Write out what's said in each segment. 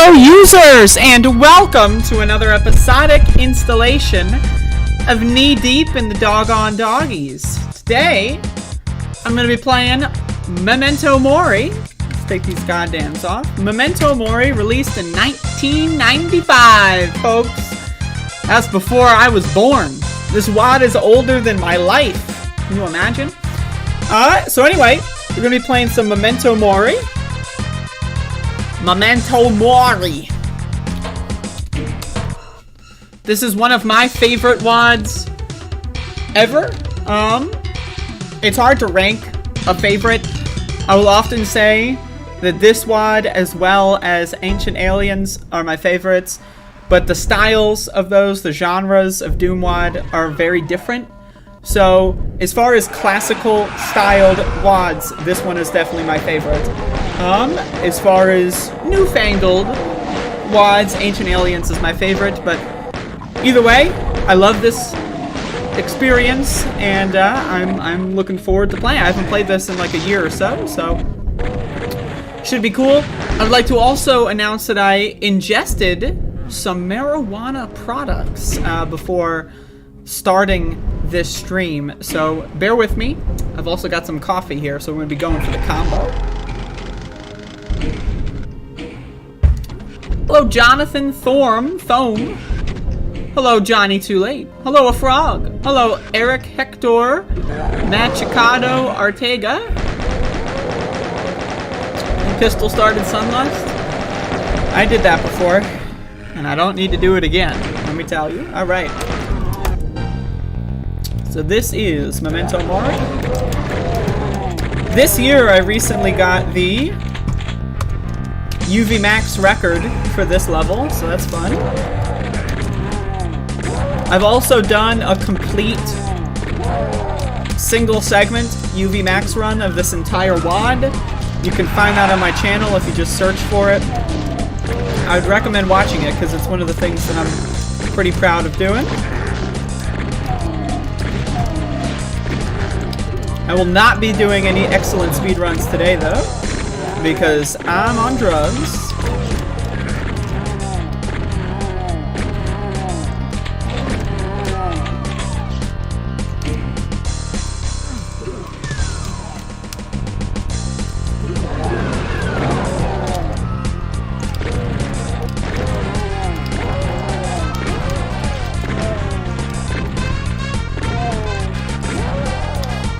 Hello users, and welcome to another episodic installation of Knee Deep in the Doggone Doggies. Today, I'm going to be playing Memento Mori. Let's take these goddams off. Memento Mori, released in 1995, folks. That's before I was born. This WAD is older than my life. Can you imagine? So anyway, we're going to be playing some Memento Mori. Memento Mori. This is one of my favorite WADs ever. It's hard to rank a favorite. I will often say that this WAD as well as Ancient Aliens are my favorites, but the styles of those, the genres of Doom WAD are very different. So as far as classical styled WADs, this one is definitely my favorite. As far as newfangled WADs, Ancient Aliens is my favorite, but either way, I love this experience, and I'm looking forward to playing. I haven't played this in like a year or so should be cool. I'd like to also announce that I ingested some marijuana products before starting this stream, so bear with me. I've also got some coffee here, so we're going to be going for the combo. Hello, Jonathan Thome. Hello, Johnny Too Late. Hello, a frog. Hello, Eric Hector Machicado Ortega. Pistol started Sunlust. I did that before, and I don't need to do it again, let me tell you. All right. So this is Memento Mori. This year, I recently got the UV Max record for this level, so that's fun. I've also done a complete single segment UV Max run of this entire WAD. You can find that on my channel if you just search for it. I would recommend watching it because it's one of the things that I'm pretty proud of doing. I will not be doing any excellent speedruns today though, because I'm on drugs.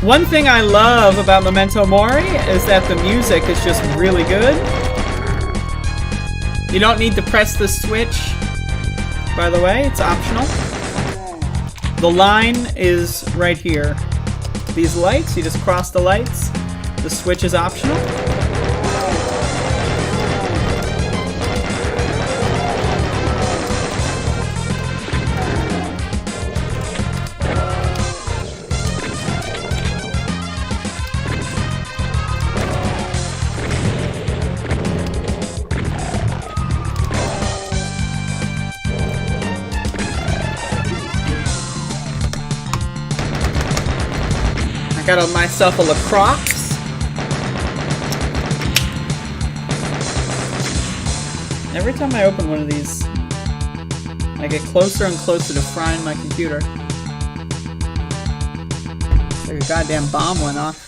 One thing I love about Memento Mori is that the music is just really good. You don't need to press the switch, by the way, it's optional. The line is right here. These lights, you just cross the lights. The switch is optional. I got myself a LaCroix. Every time I open one of these, I get closer and closer to frying my computer. Like a goddamn bomb went off.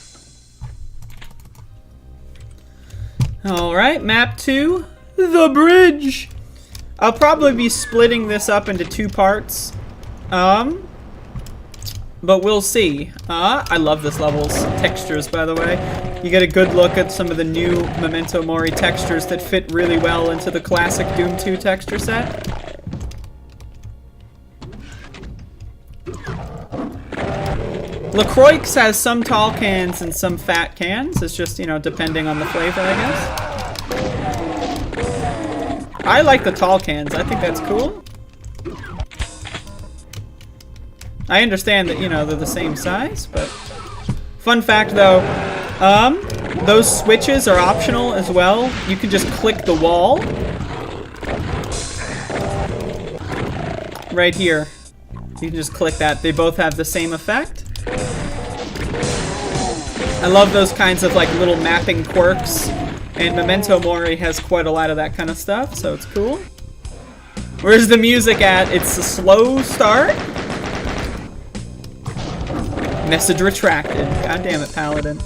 Alright, map 2, the bridge. I'll probably be splitting this up into 2 parts. But we'll see. I love this level's textures, by the way. You get a good look at some of the new Memento Mori textures that fit really well into the classic Doom 2 texture set. LaCroix has some tall cans and some fat cans. It's just, you know, depending on the flavor, I guess. I like the tall cans. I think that's cool. I understand that, you know, they're the same size, but... Fun fact, though, those switches are optional as well. You can just click the wall. Right here. You can just click that. They both have the same effect. I love those kinds of, like, little mapping quirks And Memento Mori has quite a lot of that kind of stuff, so it's cool. Where's the music at? It's a slow start. Message retracted. God damn it, Paladin.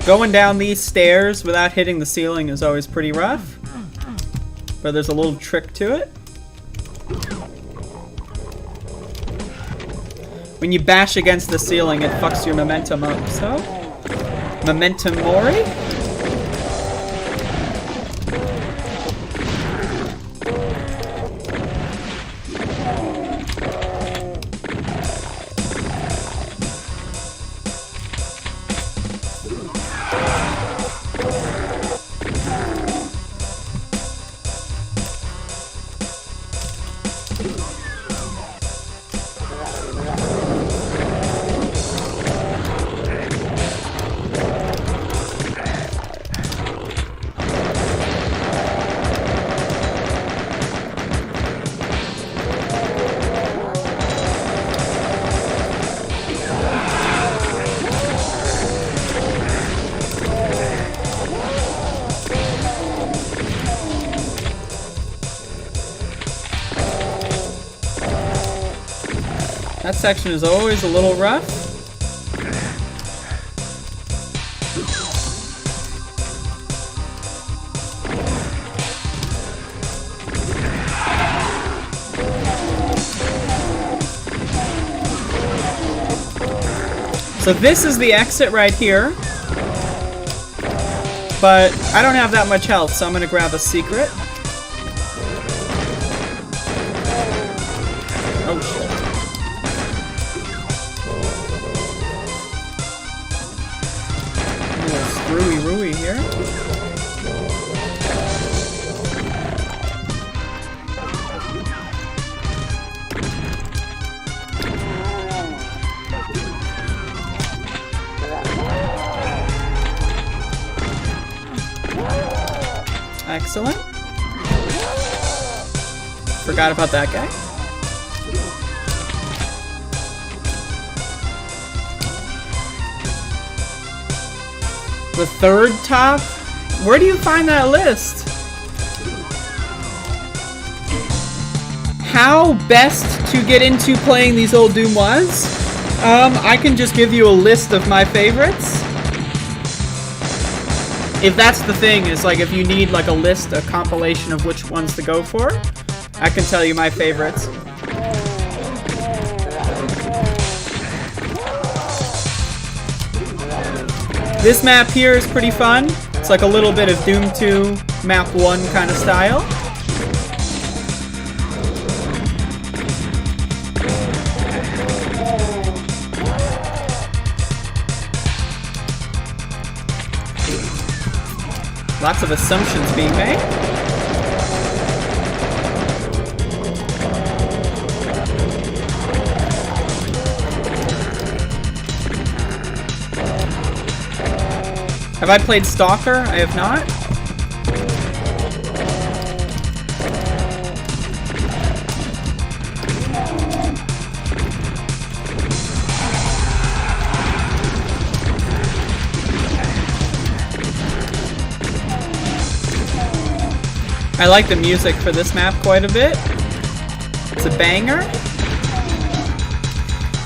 Going down these stairs without hitting the ceiling is always pretty rough. But there's a little trick to it. When you bash against the ceiling, it fucks your momentum up, so... Memento Mori? That section is always a little rough. So this is the exit right here. But I don't have that much health, so I'm gonna grab a secret. Oh shit. Screwy-rooey here. Excellent. Forgot about that guy. The third top? Where do you find that list? How best to get into playing these old Doom was? I can just give you a list of my favorites. If that's the thing, is like if you need like a list, a compilation of which ones to go for, I can tell you my favorites. This map here is pretty fun. It's like a little bit of Doom 2 map 1 kind of style. Lots of assumptions being made. Have I played Stalker? I have not. I like the music for this map quite a bit. It's a banger.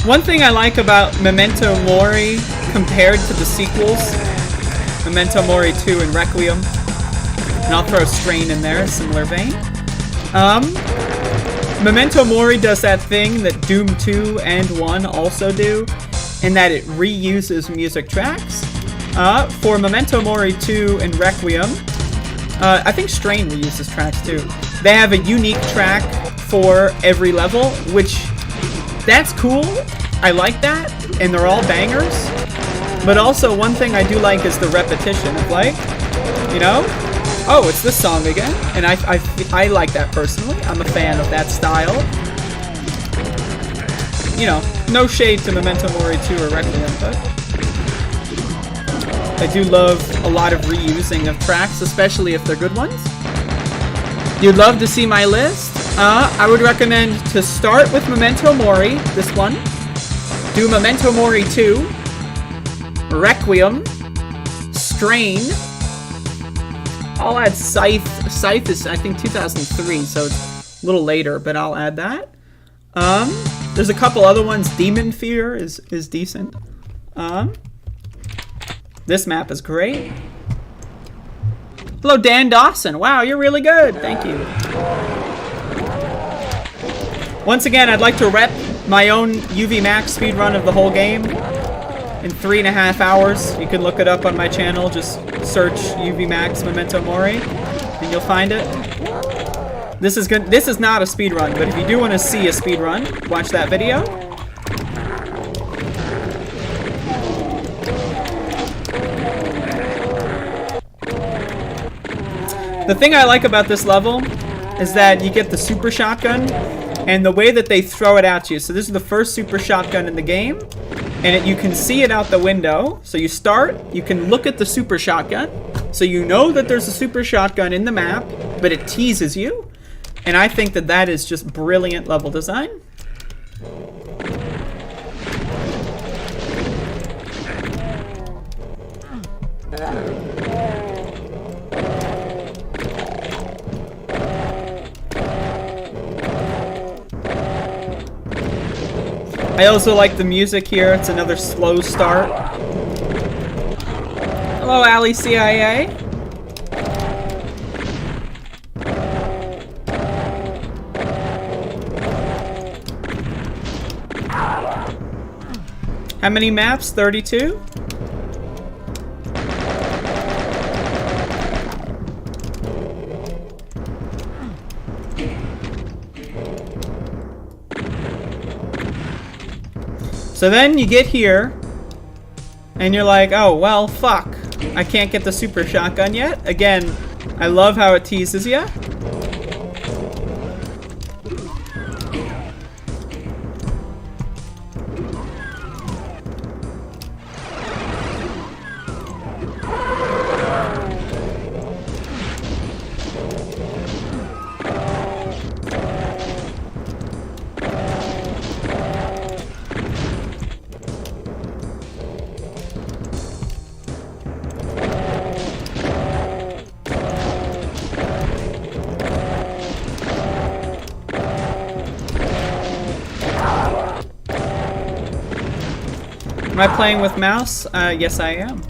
One thing I like about Memento Mori compared to the sequels, Memento Mori 2 and Requiem, and I'll throw Strain in there, similar vein. Memento Mori does that thing that Doom 2 and 1 also do, in that it reuses music tracks. For Memento Mori 2 and Requiem, I think Strain reuses tracks too. They have a unique track for every level, which, that's cool. I like that, and they're all bangers. But also, one thing I do like is the repetition of, like, you know, oh, it's this song again, and I like that personally. I'm a fan of that style. You know, no shade to Memento Mori 2 or Requiem, but I do love a lot of reusing of tracks, especially if they're good ones. You'd love to see my list? I would recommend to start with Memento Mori, this one. Do Memento Mori 2. Requiem. Strain. I'll add Scythe. Scythe is, I think, 2003, so it's a little later, but I'll add that. There's a couple other ones. Demon Fear is decent. This map is great. Hello, Dan Dawson. Wow, you're really good. Thank you. Once again, I'd like to rep my own UV Max speedrun of the whole game in 3.5 hours. You can look it up on my channel. Just search UV Max Memento Mori, and you'll find it. This is good. This is not a speedrun, but if you do want to see a speedrun, watch that video. The thing I like about this level is that you get the super shotgun and the way that they throw it at you. So this is the first super shotgun in the game, and you can see it out the window. So you start, you can look at the super shotgun, so you know that there's a super shotgun in the map, but it teases you. And I think that that is just brilliant level design. I also like the music here. It's another slow start. Hello, Ali CIA. How many maps? 32? So then you get here, and you're like, oh, well, fuck. I can't get the super shotgun yet. Again, I love how it teases you. Am I playing with mouse? Yes, I am.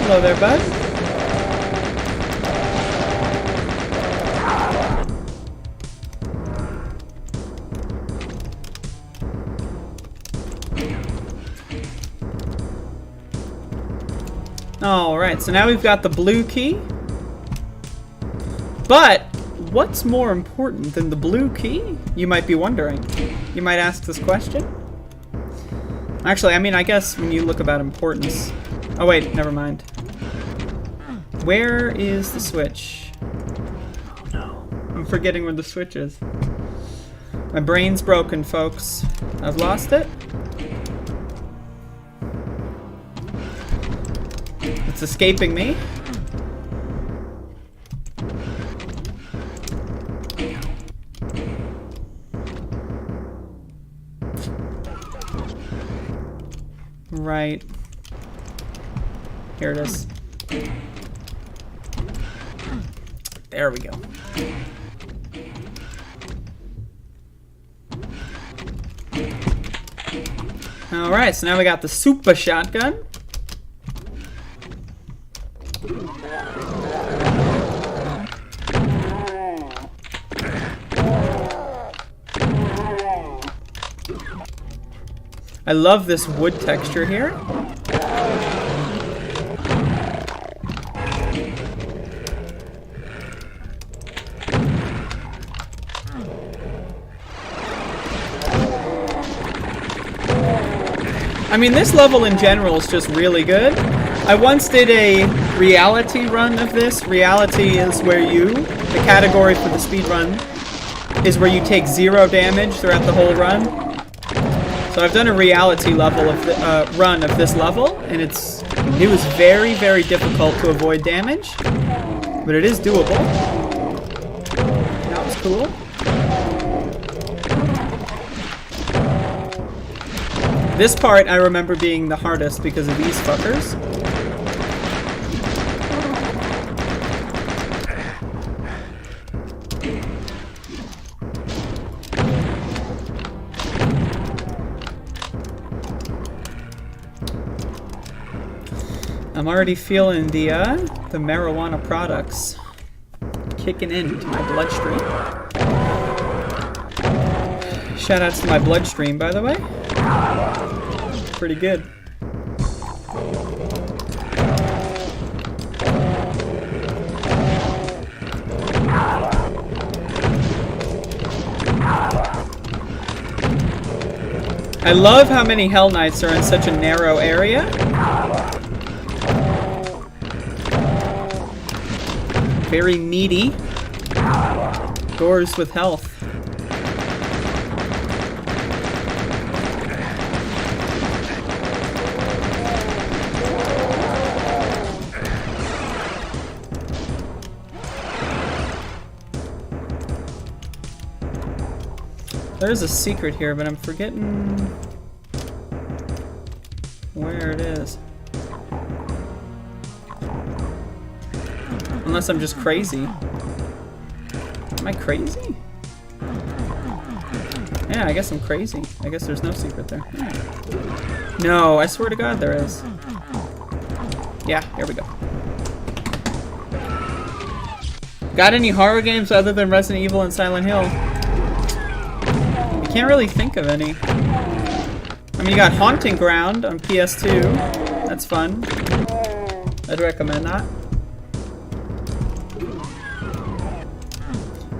Hello there, bud. Alright, so now we've got the blue key. But what's more important than the blue key? You might be wondering. You might ask this question. Actually, I mean, I guess when you look about importance... Oh wait, never mind. Where is the switch? Oh no. I'm forgetting where the switch is. My brain's broken, folks. I've lost it. It's escaping me. Right. Here it is. There we go. Alright, so now we got the super shotgun. I love this wood texture here. I mean, this level in general is just really good. I once did a reality run of this. Reality is where you the category for the speed run is where you take 0 damage throughout the whole run. So I've done a reality level of the run of this level, and it was very, very difficult to avoid damage, but it is doable. That was cool. This part I remember being the hardest because of these fuckers. I'm already feeling the marijuana products kicking into my bloodstream. Shout outs to my bloodstream, by the way. Pretty good. I love how many Hell Knights are in such a narrow area. Very meaty. Doors with health. There's a secret here, but I'm forgetting where it is. Unless I'm just crazy. Am I crazy? Yeah, I guess I'm crazy. I guess there's no secret there. No, I swear to God there is. Yeah, here we go. Got any horror games other than Resident Evil and Silent Hill? I can't really think of any. I mean, you got Haunting Ground on PS2. That's fun. I'd recommend that.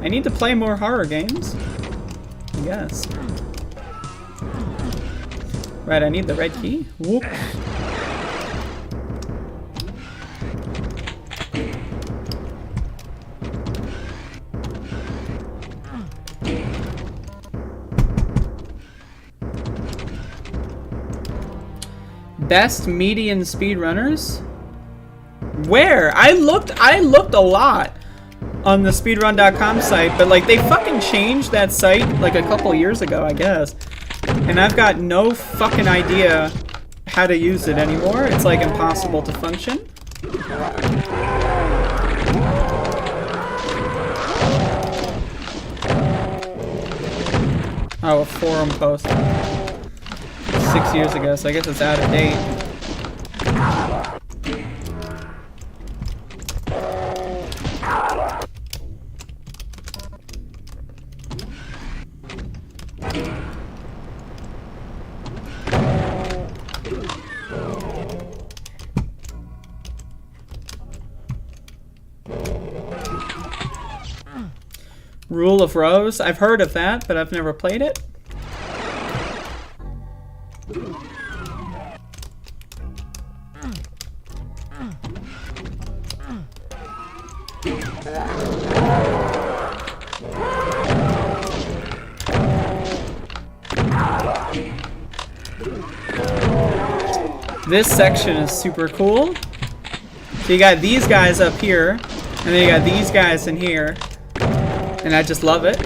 I need to play more horror games. Yes. Right, I need the red key. Whoop. Best median speedrunners? Where? I looked a lot on the speedrun.com site, but like they fucking changed that site like a couple years ago, I guess. And I've got no fucking idea how to use it anymore. It's like impossible to function. Oh, a forum post. 6 years ago, so I guess it's out of date. Rule of Rose? I've heard of that, but I've never played it. This section is super cool. So you got these guys up here, and then you got these guys in here, and I just love it.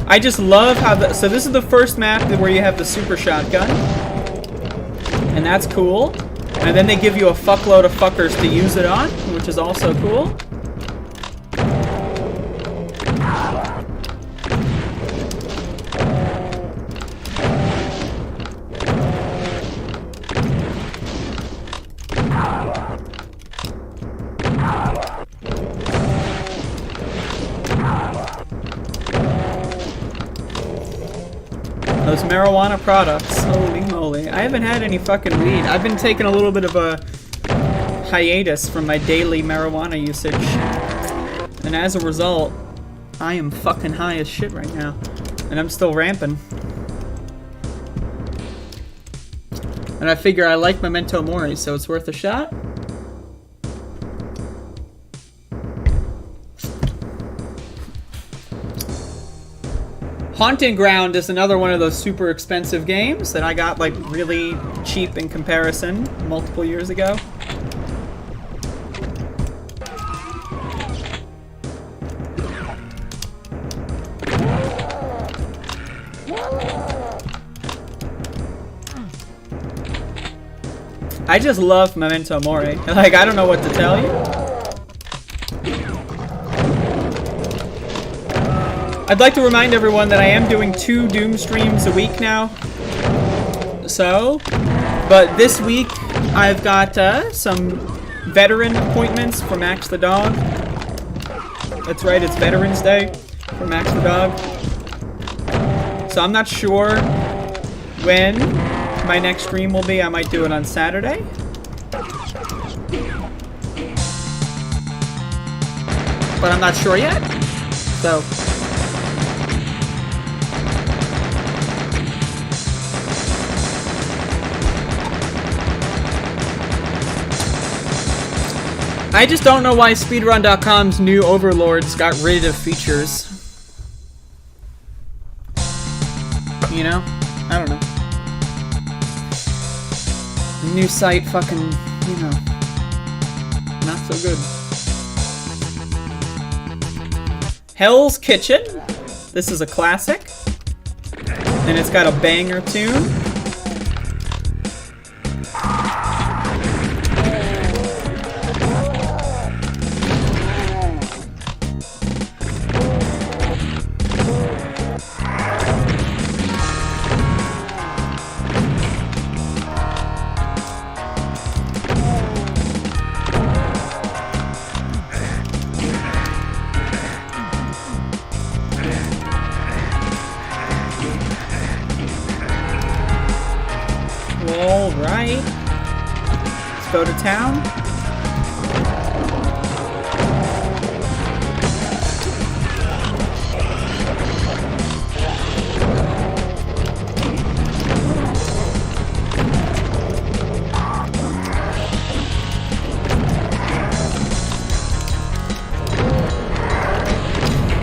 I just love how so this is the first map where you have the super shotgun, and that's cool. And then they give you a fuckload of fuckers to use it on, which is also cool. Those marijuana products, holy moly. I haven't had any fucking weed. I've been taking a little bit of a hiatus from my daily marijuana usage. And as a result, I am fucking high as shit right now. And I'm still ramping. And I figure I like Memento Mori, so it's worth a shot. Haunting Ground is another one of those super expensive games that I got like really cheap in comparison multiple years ago. I just love Memento Mori. Like, I don't know what to tell you. I'd like to remind everyone that I am doing 2 Doom streams a week now. So, but this week I've got some veteran appointments for Max the Dog. That's right, it's Veterans Day for Max the Dog. So I'm not sure when my next stream will be. I might do it on Saturday. But I'm not sure yet. So I just don't know why speedrun.com's new overlords got rid of features. You know? I don't know. New site fucking, you know, not so good. Hell's Kitchen. This is a classic. And it's got a banger tune. Go to town.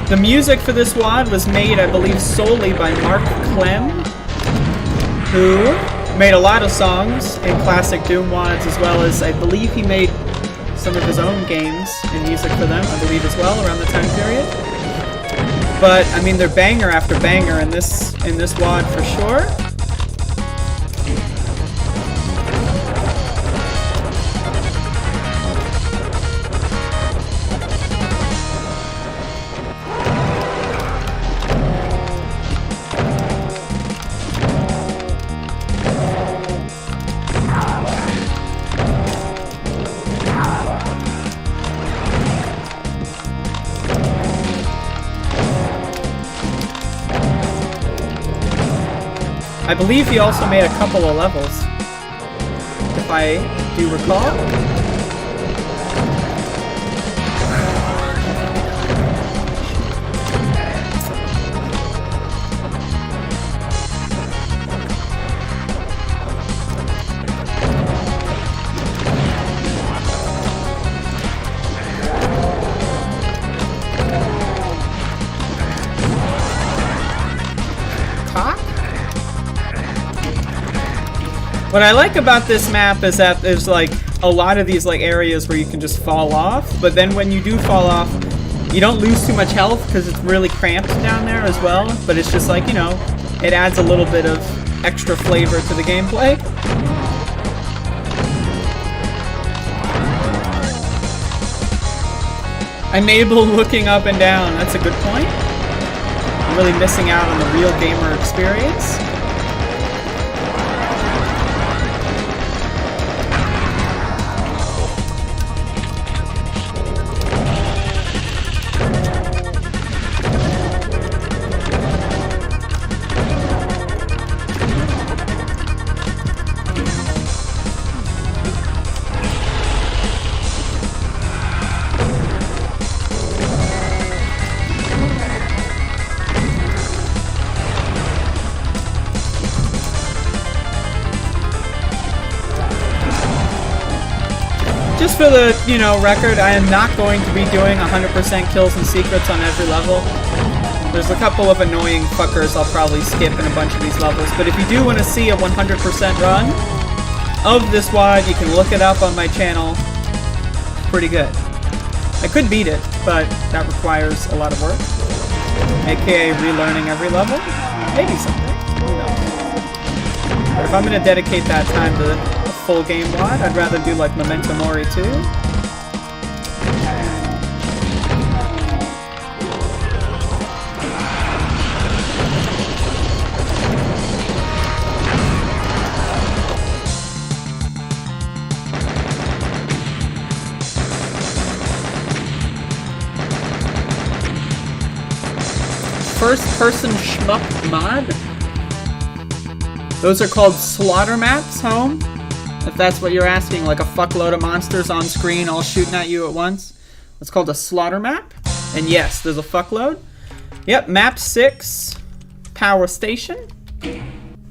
The music for this WAD was made, I believe, solely by Mark Clem, who made a lot of songs in classic Doom WADs, as well as I believe he made some of his own games and music for them, I believe, as well, around the time period. But I mean, they're banger after banger in this WAD for sure. I believe he also made a couple of levels, if I do recall. What I like about this map is that there's like a lot of these like areas where you can just fall off, but then when you do fall off, you don't lose too much health because it's really cramped down there as well, but it's just like, you know, it adds a little bit of extra flavor to the gameplay. Enable looking up and down, that's a good point. I'm really missing out on the real gamer experience. Just for the, you know, record, I am not going to be doing 100% kills and secrets on every level. There's a couple of annoying fuckers I'll probably skip in a bunch of these levels, but if you do want to see a 100% run of this WOD, you can look it up on my channel. Pretty good. I could beat it, but that requires a lot of work. AKA relearning every level. Maybe someday. Who knows? But if I'm going to dedicate that time to a full game WOD, I'd rather do like Memento Mori 2. First-person shmup mod? Those are called slaughter maps, home? If that's what you're asking, like a fuckload of monsters on screen all shooting at you at once. It's called a slaughter map. And yes, there's a fuckload. Yep, map 6, Power Station.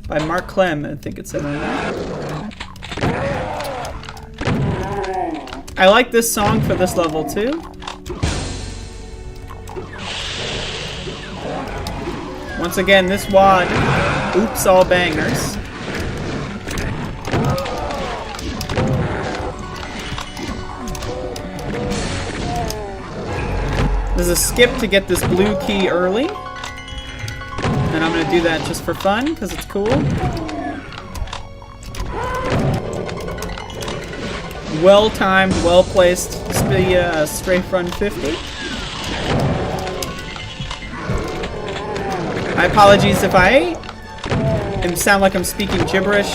By Mark Clem, I think it said on that. I like this song for this level too. Once again, this WOD, oops, all bangers. There's a skip to get this blue key early. And I'm going to do that just for fun, because it's cool. Well-timed, well-placed strafe run 50. My apologies if I sound like I'm speaking gibberish.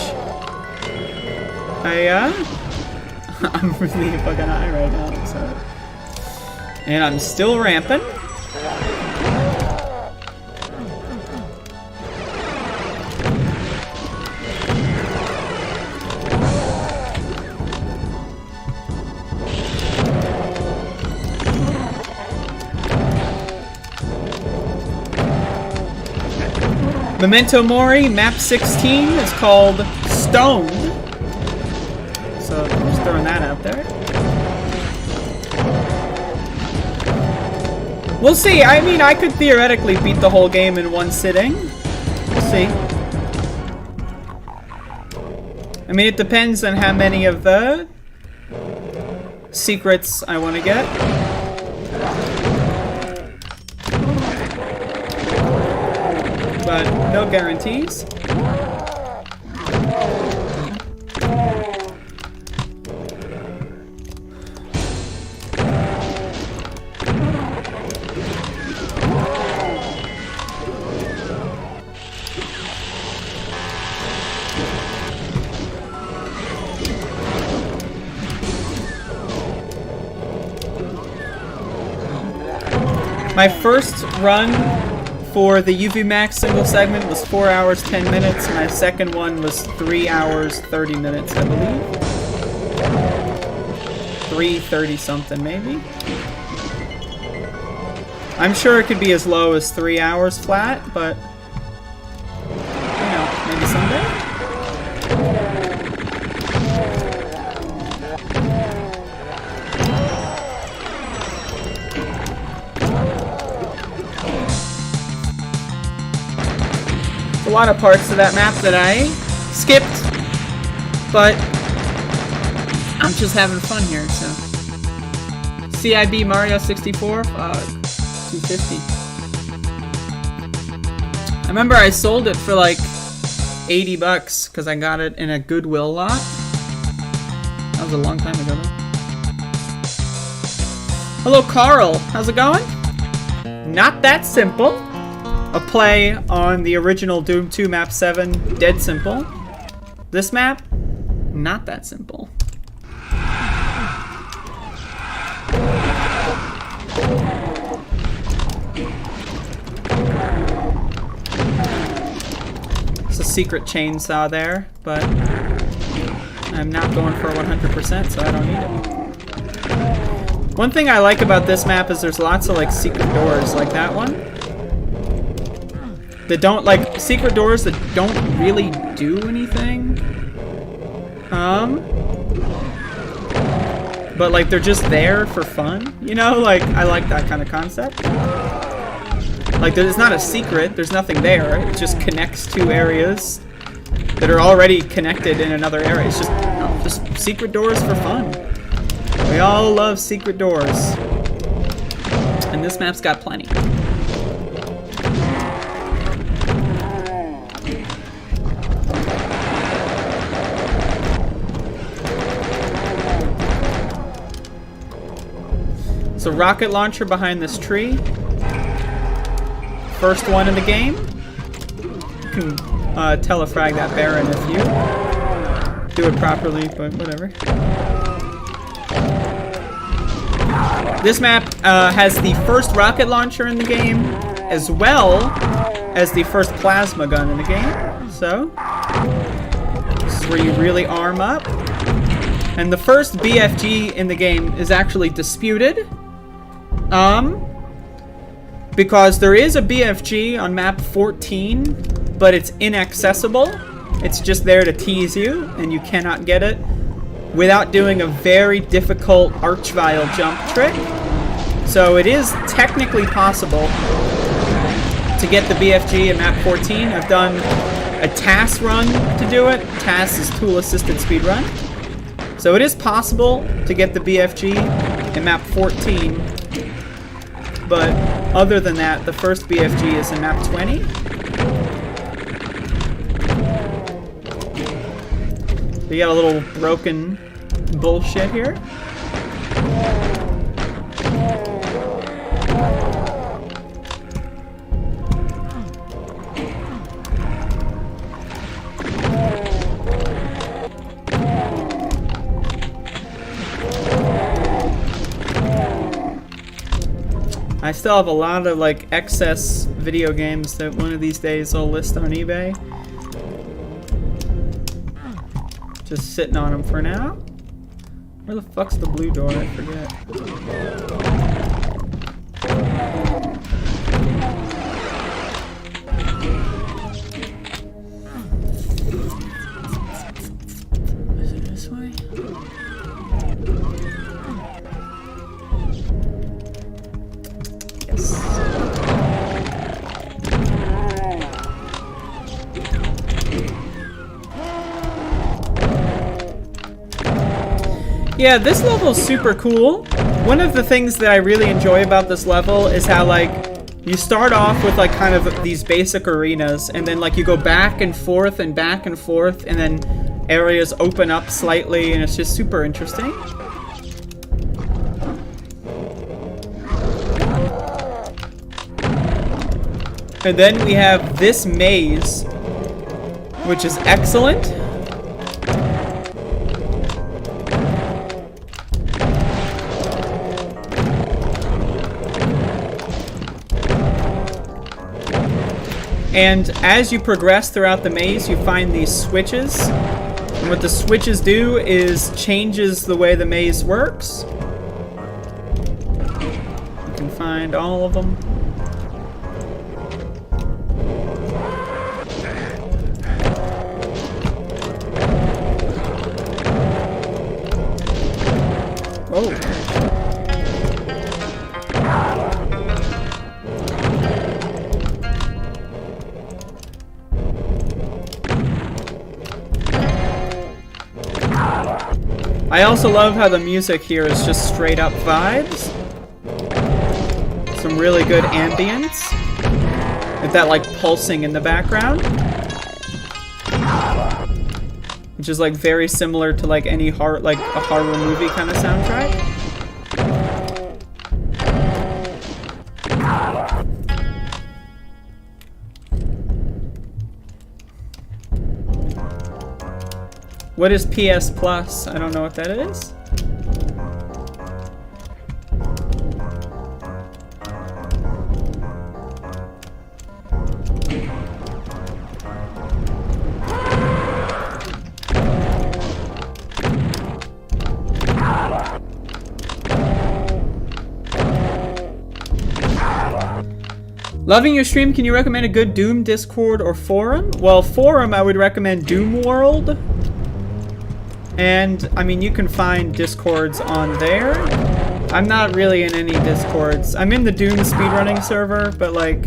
I'm really fucking high right now, so. And I'm still ramping. Memento Mori, map 16 is called Stoned. So, I'm just throwing that out there. We'll see. I mean, I could theoretically beat the whole game in one sitting. We'll see. I mean, it depends on how many of the secrets I want to get. But no guarantees. My first run for the UV Max single segment was 4 hours 10 minutes. My second one was 3 hours 30 minutes, I believe. 3:30 something maybe. I'm sure it could be as low as 3 hours flat, but you know, maybe someday. A lot of parts of that map that I skipped, but I'm just having fun here, so. CIB Mario 64, fuck, 250. I remember I sold it for like 80 bucks because I got it in a Goodwill lot. That was a long time ago though. Hello Carl, how's it going? Not that simple. A play on the original Doom 2 map 7, dead simple. This map, not that simple. It's a secret chainsaw there, but I'm not going for 100%, so I don't need it. One thing I like about this map is there's lots of like secret doors, like that one. That don't, like, secret doors that don't really do anything. but like they're just there for fun, you know? Like, I like that kind of concept. Like, there's not a secret, there's nothing there. It just connects two areas that are already connected in another area. It's just, you know, just secret doors for fun. We all love secret doors. And this map's got plenty. So rocket launcher behind this tree. First one in the game. You can telefrag that Baron if you do it properly, but whatever. This map has the first rocket launcher in the game, as well as the first plasma gun in the game. So, this is where you really arm up. And the first BFG in the game is actually disputed. Because there is a BFG on map 14, but it's inaccessible. It's just there to tease you, and you cannot get it without doing a very difficult Archvile jump trick. So it is technically possible to get the BFG in map 14. I've done a TAS run to do it. TAS is Tool Assisted Speedrun. So it is possible to get the BFG in map 14. But other than that, the first BFG is in map 20. We got a little broken bullshit here. I still have a lot of like excess video games that one of these days I'll list on eBay. Just sitting on them for now. Where the fuck's the blue door? I forget. Is it this way? Yeah, this level's super cool. One of the things that I really enjoy about this level is how, like, you start off with, like, kind of these basic arenas, and then, like, you go back and forth, and then areas open up slightly, and it's just super interesting. And then we have this maze, which is excellent. And as you progress throughout the maze, you find these switches. And what the switches do is changes the way the maze works. You can find all of them. Oh. I also love how the music here is just straight up vibes. Some really good ambience. With that like pulsing in the background. Which is like very similar to like any a horror movie kind of soundtrack. What is PS Plus? I don't know what that is. Loving your stream, can you recommend a good Doom Discord or forum? Well, forum, I would recommend Doom World. And, I mean, you can find Discords on there. I'm not really in any Discords. I'm in the Doom speedrunning server, but, like,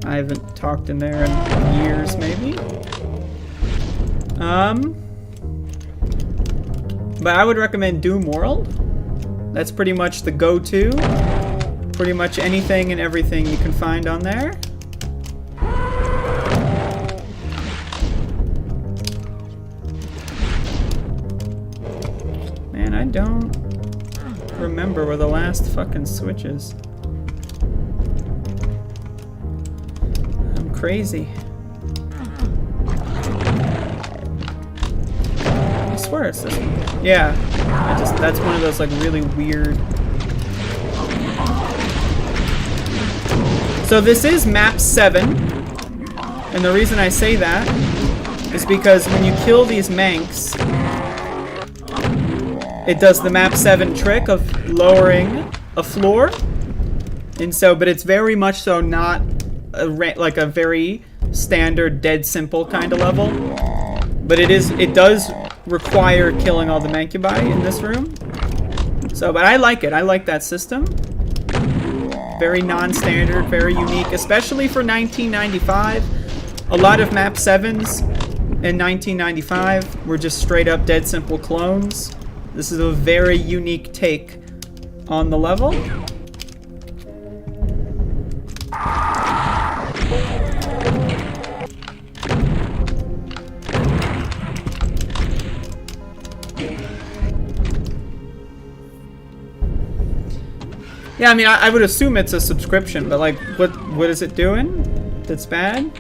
I haven't talked in there in years, maybe. But I would recommend Doom World. That's pretty much the go-to. Pretty much anything and everything you can find on there. Man, I don't remember where the last fucking switch is. I'm crazy. I swear it's this one. Yeah. That's one of those like really weird. So this is map 7. And the reason I say that is because when you kill these Manx, it does the map 7 trick of lowering a floor. And so, but it's very much so not like a very standard, dead simple kind of level. But it does require killing all the Mancubi in this room. So, but I like it. I like that system. Very non-standard, very unique, especially for 1995. A lot of map 7s in 1995 were just straight up dead simple clones. This is a very unique take on the level. Yeah, I mean, I would assume it's a subscription, but like, what is it doing that's bad?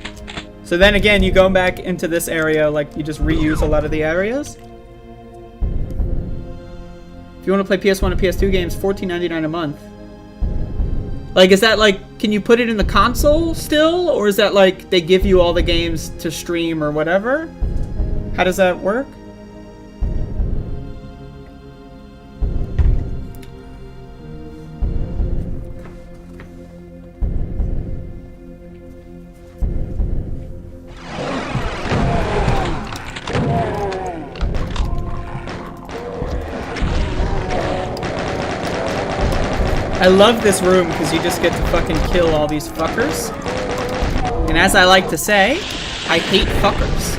So then again, you go back into this area, like, you just reuse a lot of the areas. If you want to play PS1 and PS2 games, $14.99 a month. Like, is that like, can you put it in the console still? Or is that like, they give you all the games to stream or whatever? How does that work? I love this room because you just get to fucking kill all these fuckers. And as I like to say, I hate fuckers.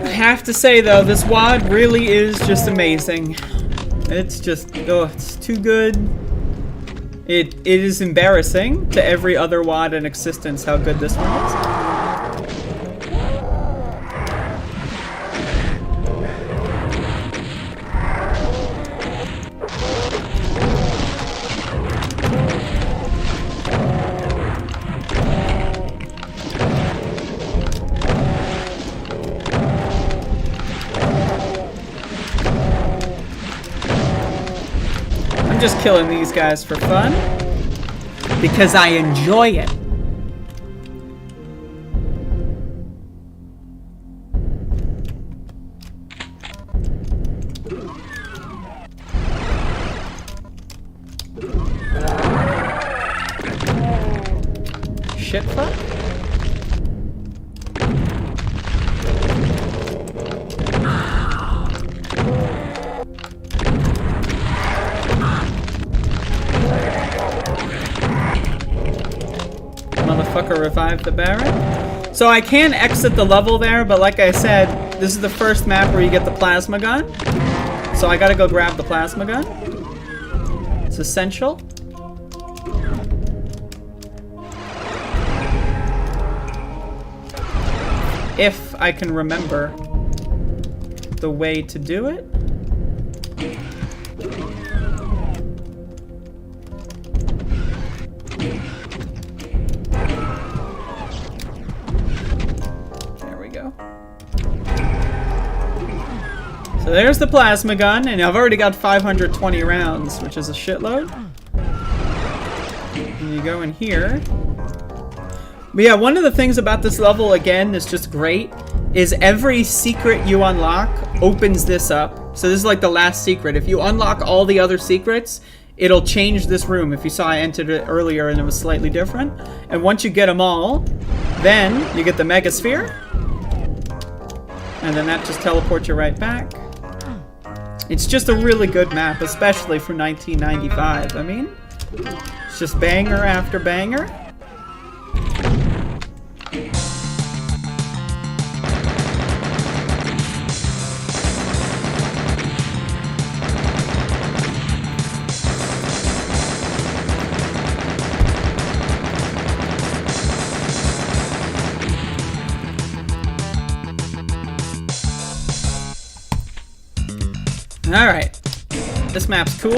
I have to say though, this WAD really is just amazing. It's just, oh, it's too good. It is embarrassing to every other WAD in existence how good this one is. I'm just killing these guys for fun because I enjoy it. Shit fuck? Motherfucker revived the Baron. So I can exit the level there, but like I said, this is the first map where you get the plasma gun. So I gotta go grab the plasma gun. It's essential. If I can remember the way to do it. So there's the plasma gun, and I've already got 520 rounds, which is a shitload. And you go in here. But yeah, one of the things about this level, again, is just great, is every secret you unlock opens this up. So this is like the last secret. If you unlock all the other secrets, it'll change this room. If you saw, I entered it earlier and it was slightly different. And once you get them all, then you get the Mega Sphere. And then that just teleports you right back. It's just a really good map, especially for 1995. I mean, it's just banger after banger. Alright, this map's cool.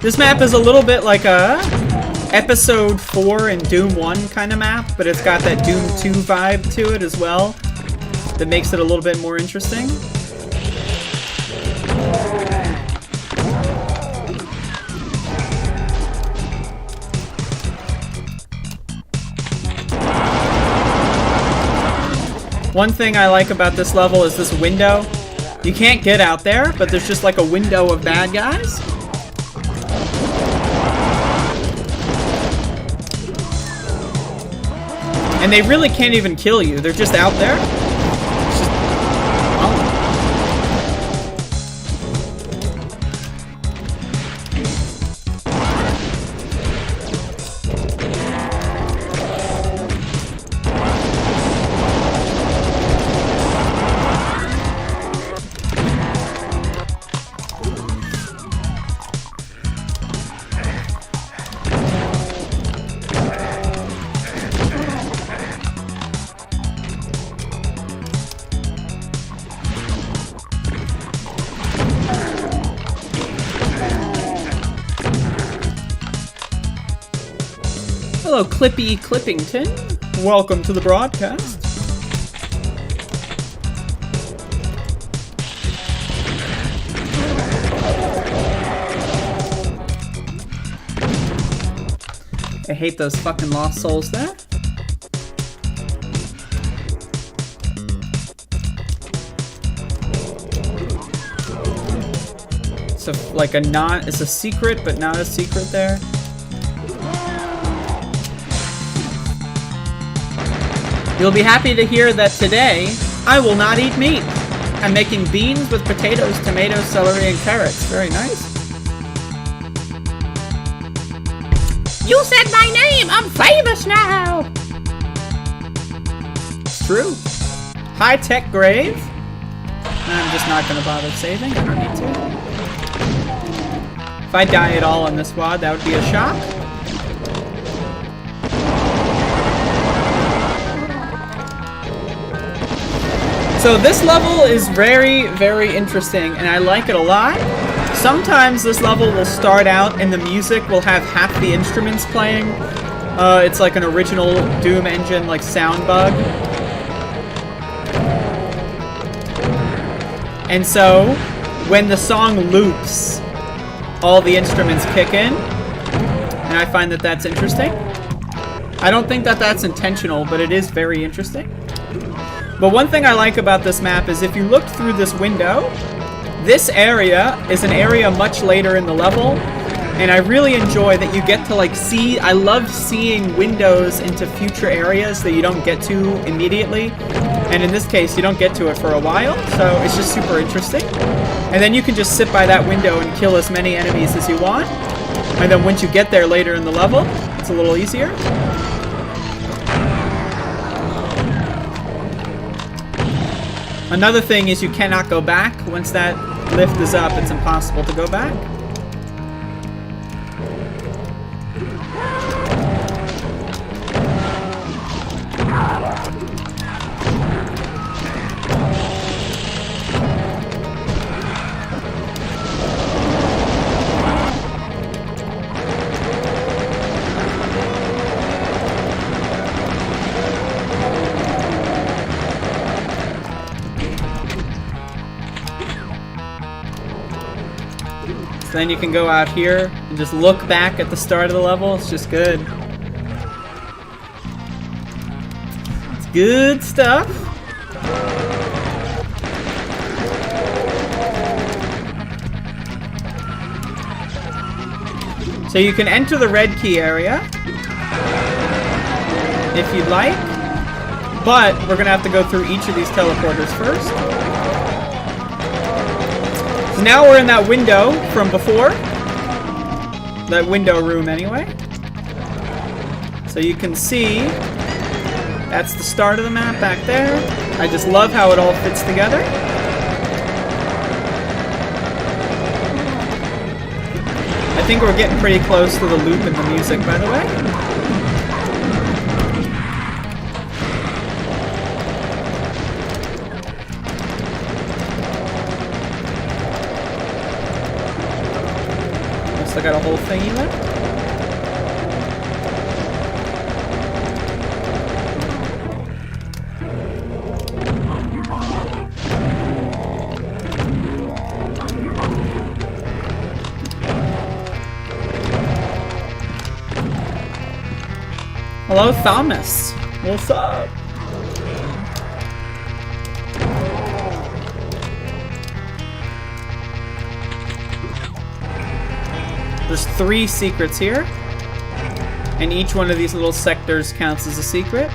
This map is a little bit like a Episode 4 and Doom 1 kind of map, but it's got that Doom 2 vibe to it as well that makes it a little bit more interesting. One thing I like about this level is this window. You can't get out there, but there's just like a window of bad guys. And they really can't even kill you. They're just out there. It's just... Oh. Hello, Clippy Clippington. Welcome to the broadcast. I hate those fucking lost souls there. It's like a not, it's a secret, but not a secret there. You'll be happy to hear that today, I will not eat meat. I'm making beans with potatoes, tomatoes, celery, and carrots. Very nice. You said my name! I'm famous now! It's true. High-tech grave. I'm just not going to bother saving. I don't need to. If I die at all on this WAD, that would be a shock. So this level is very, very interesting, and I like it a lot. Sometimes this level will start out and the music will have half the instruments playing. It's like an original Doom engine, like sound bug. And so, when the song loops, all the instruments kick in, and I find that that's interesting. I don't think that that's intentional, but it is very interesting. But one thing I like about this map is if you look through this window, this area is an area much later in the level, and I really enjoy that you get to like see, I love seeing windows into future areas that you don't get to immediately, and in this case you don't get to it for a while, so it's just super interesting. And then you can just sit by that window and kill as many enemies as you want, and then once you get there later in the level, it's a little easier. Another thing is you cannot go back. Once that lift is up, it's impossible to go back. Then you can go out here and just look back at the start of the level. It's just good. It's good stuff. So you can enter the red key area if you'd like, but we're gonna have to go through each of these teleporters first. So now we're in that window from before. That window room anyway. So you can see that's the start of the map back there. I just love how it all fits together. I think we're getting pretty close to the loop in the music, by the way. I got a whole thingy left. Hello, Thomas. What's up? There's 3 secrets here, and each one of these little sectors counts as a secret.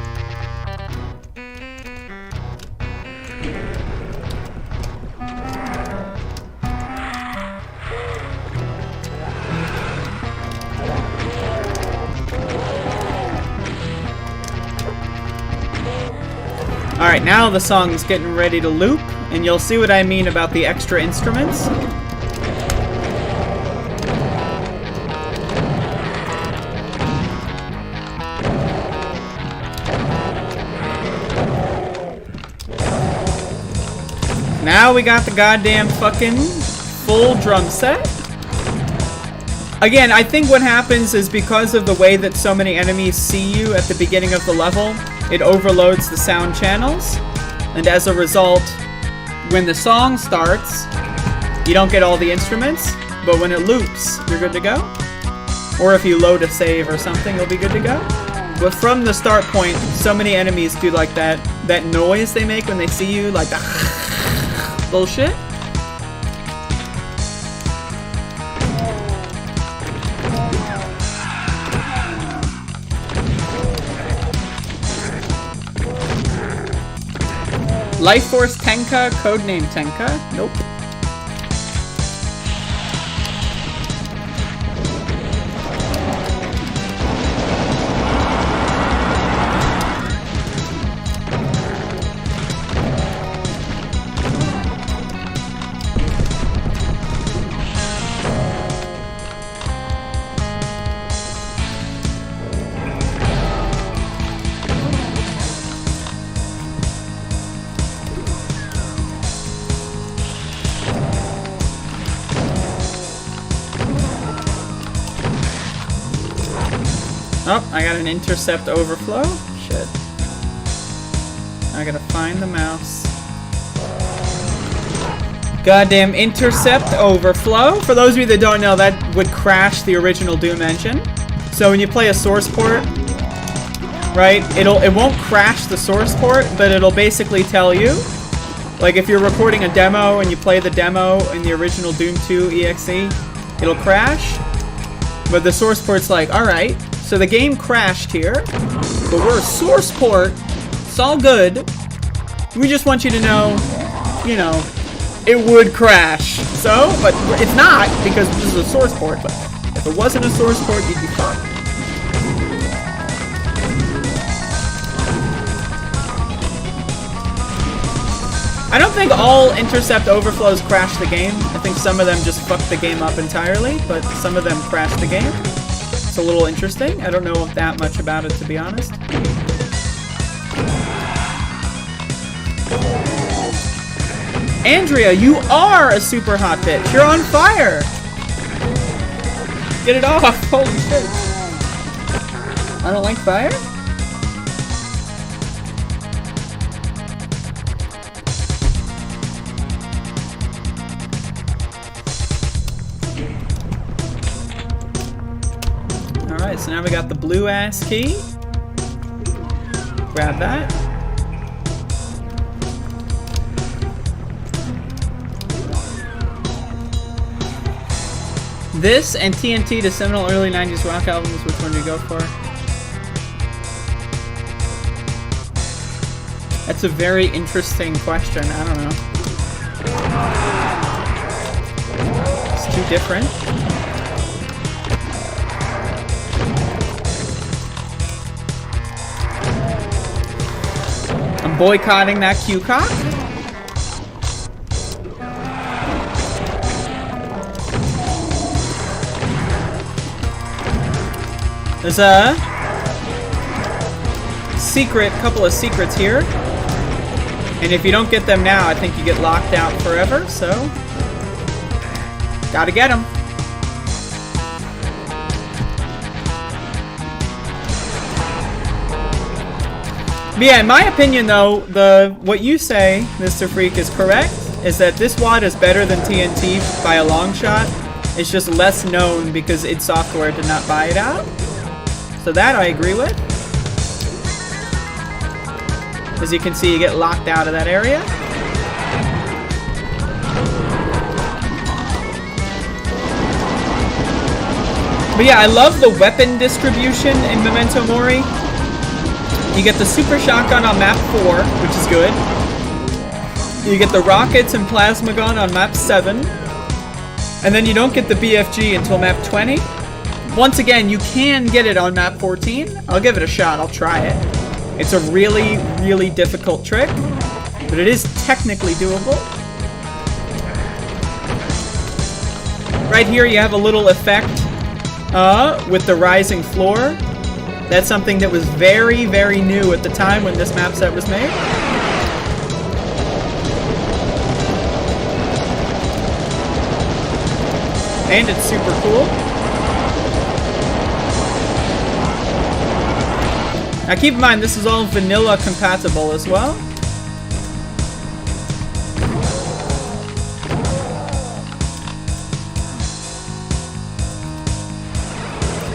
Alright, now the song's getting ready to loop, and you'll see what I mean about the extra instruments. Now we got the goddamn fucking full drum set. Again, I think what happens is because of the way that so many enemies see you at the beginning of the level, it overloads the sound channels. And as a result, when the song starts, you don't get all the instruments, but when it loops, you're good to go. Or if you load a save or something, you'll be good to go. But from the start point, so many enemies do like that noise they make when they see you, like the bullshit. Life Force Tenka, codename Tenka. Nope. Oh, I got an intercept overflow. Shit. I gotta find the mouse. Goddamn intercept overflow. For those of you that don't know, that would crash the original Doom engine. So when you play a source port, right, it won't crash the source port, but it'll basically tell you, like if you're recording a demo and you play the demo in the original Doom 2 EXE, it'll crash. But the source port's like, alright, so the game crashed here, but we're a source port, it's all good. We just want you to know, you know, it would crash. So, but it's not, because this is a source port, but if it wasn't a source port, you'd be fucked. I don't think all intercept overflows crash the game. I think some of them just fuck the game up entirely, but some of them crash the game. It's a little interesting. I don't know that much about it, to be honest. Andrea, you are a super hot bitch. You're on fire. Get it off. Holy shit. I don't like fire? so now we got the blue ass key. Grab that. This and TNT, the seminal early 90s rock albums, which one do you go for? That's a very interesting question. I don't know. It's too different. I'm boycotting that Q-cock. There's a couple of secrets here. And if you don't get them now, I think you get locked out forever, so gotta get them. But yeah, in my opinion though, what you say, Mr. Freak, is correct, is that this wad is better than TNT by a long shot. It's just less known because id Software did not buy it out. So that I agree with. As you can see, you get locked out of that area. But yeah, I love the weapon distribution in Memento Mori. You get the super shotgun on map 4, which is good. You get the rockets and plasma gun on map 7. And then you don't get the BFG until map 20. Once again, you can get it on map 14. I'll give it a shot. I'll try it. It's a really, really difficult trick, but it is technically doable. Right here, you have a little effect with the rising floor. That's something that was very, very new at the time when this map set was made. And it's super cool. Now keep in mind, this is all vanilla compatible as well.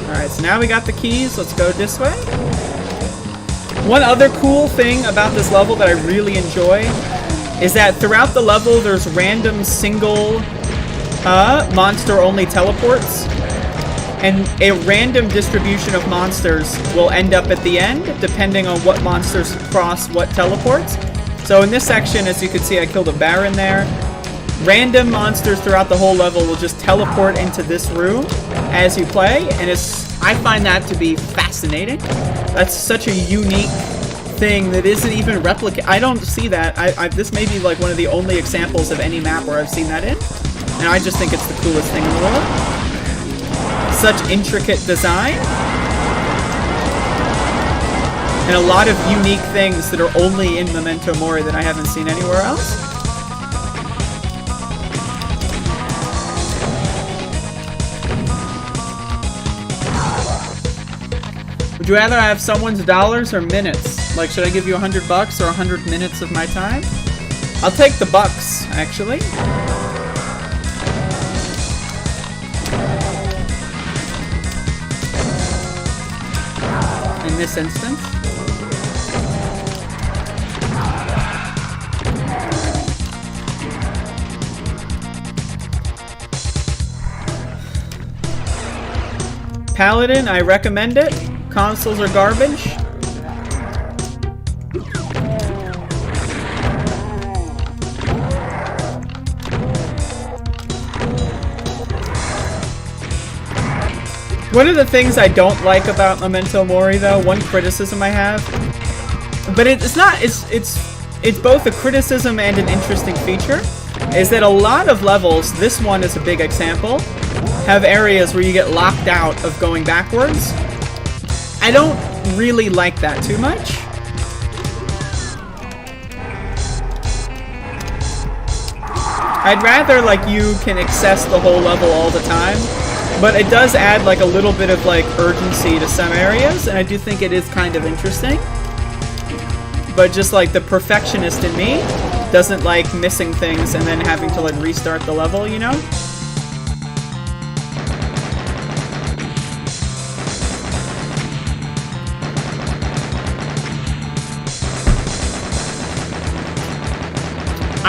Alright, so now we got the keys. Let's go this way. One other cool thing about this level that I really enjoy is that throughout the level there's random single monster-only teleports. And a random distribution of monsters will end up at the end, depending on what monsters cross what teleports. So in this section, as you can see, I killed a Baron there. Random monsters throughout the whole level will just teleport into this room as you play, and I find that to be fascinating. That's such a unique thing that isn't even replicated. I don't see that. This may be like one of the only examples of any map where I've seen that in, and I just think it's the coolest thing in the world. Such intricate design. And a lot of unique things that are only in Memento Mori that I haven't seen anywhere else. Would you rather have someone's dollars or minutes? Like, should I give you $100 or 100 minutes of my time? I'll take the bucks, actually. In this instance. Paladin, I recommend it. Consoles are garbage. One of the things I don't like about Memento Mori, though, one criticism I have, but it's both a criticism and an interesting feature, is that a lot of levels, this one is a big example, have areas where you get locked out of going backwards. I don't really like that too much. I'd rather, like, you can access the whole level all the time. But it does add like a little bit of like urgency to some areas, and I do think it is kind of interesting. But just like the perfectionist in me doesn't like missing things and then having to like restart the level, you know?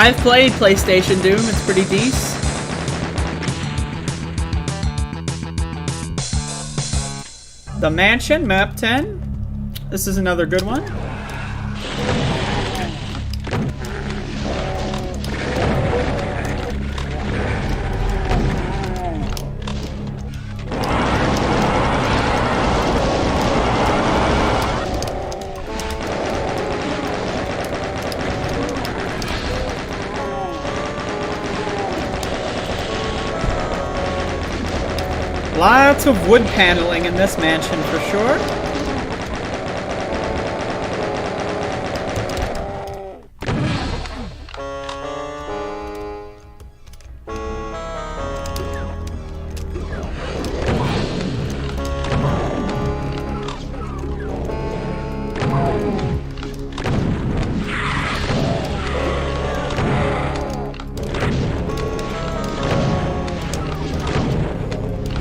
I've played PlayStation Doom, it's pretty decent. The Mansion, map 10. This is another good one. Lots of wood paneling in this mansion for sure.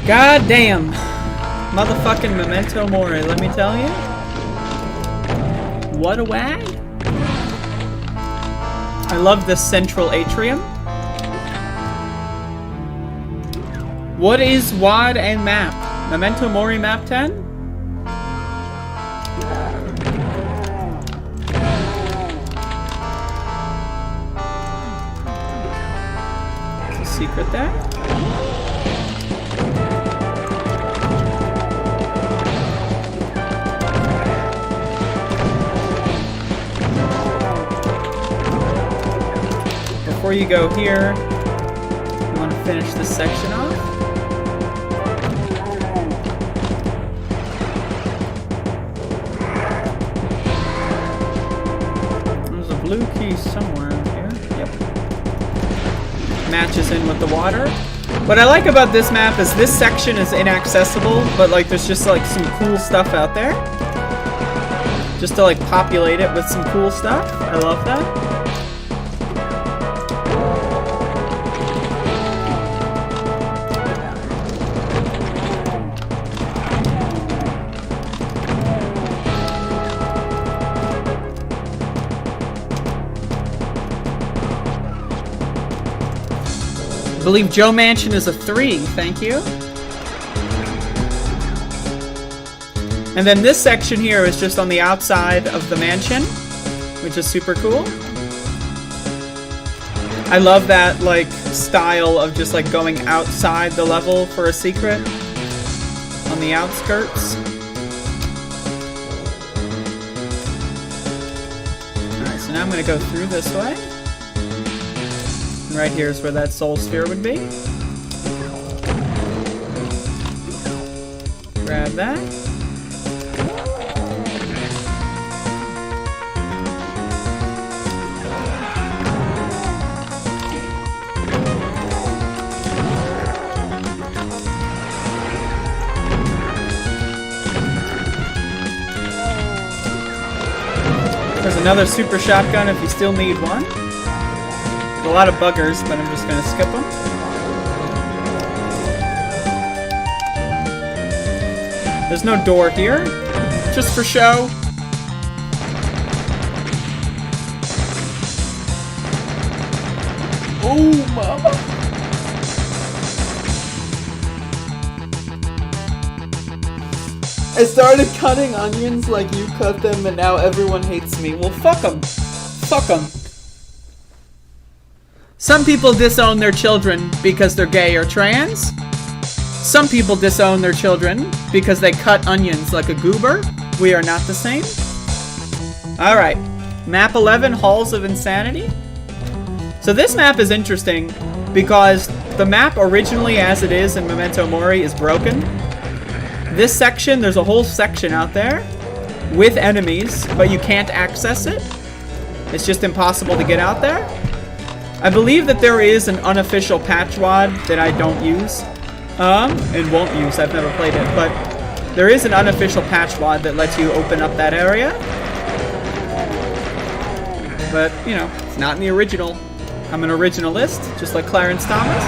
God damn. Motherfucking Memento Mori, let me tell you. What a wag. I love this central atrium. What is WAD and map? Memento Mori map 10? There's a secret there. Before you go here, you want to finish this section off. There's a blue key somewhere in here. Yep. Matches in with the water. What I like about this map is this section is inaccessible, but like there's just like some cool stuff out there. Just to like populate it with some cool stuff. I love that. I believe Joe Mansion is a 3, thank you. And then this section here is just on the outside of the mansion, which is super cool. I love that like style of just like going outside the level for a secret on the outskirts. Alright, so now I'm gonna go through this way. Right here is where that soul sphere would be. Grab that. There's another super shotgun if you still need one. A lot of buggers, but I'm just gonna skip them. There's no door here, just for show. Oh, mama. I started cutting onions like you cut them, and now everyone hates me. Well, fuck them. Fuck them. Some people disown their children because they're gay or trans. Some people disown their children because they cut onions like a goober. We are not the same. Alright. Map 11, Halls of Insanity. So this map is interesting because the map originally as it is in Memento Mori is broken. This section, there's a whole section out there with enemies, but you can't access it. It's just impossible to get out there. I believe that there is an unofficial patch WAD that I don't use, and won't use, I've never played it, but there is an unofficial patch WAD that lets you open up that area. But, you know, it's not in the original. I'm an originalist, just like Clarence Thomas.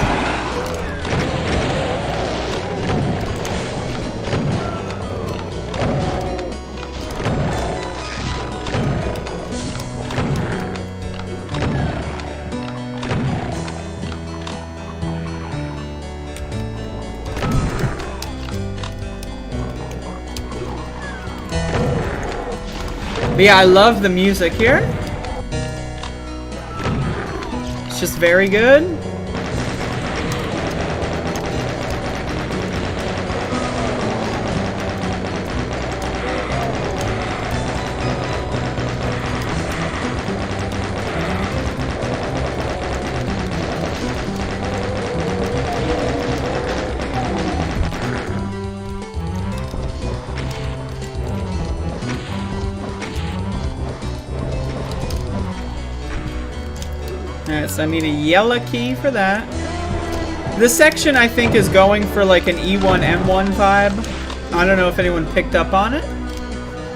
But yeah, I love the music here. It's just very good. Alright, so I need a yellow key for that. This section, I think, is going for like an E1, M1 vibe. I don't know if anyone picked up on it.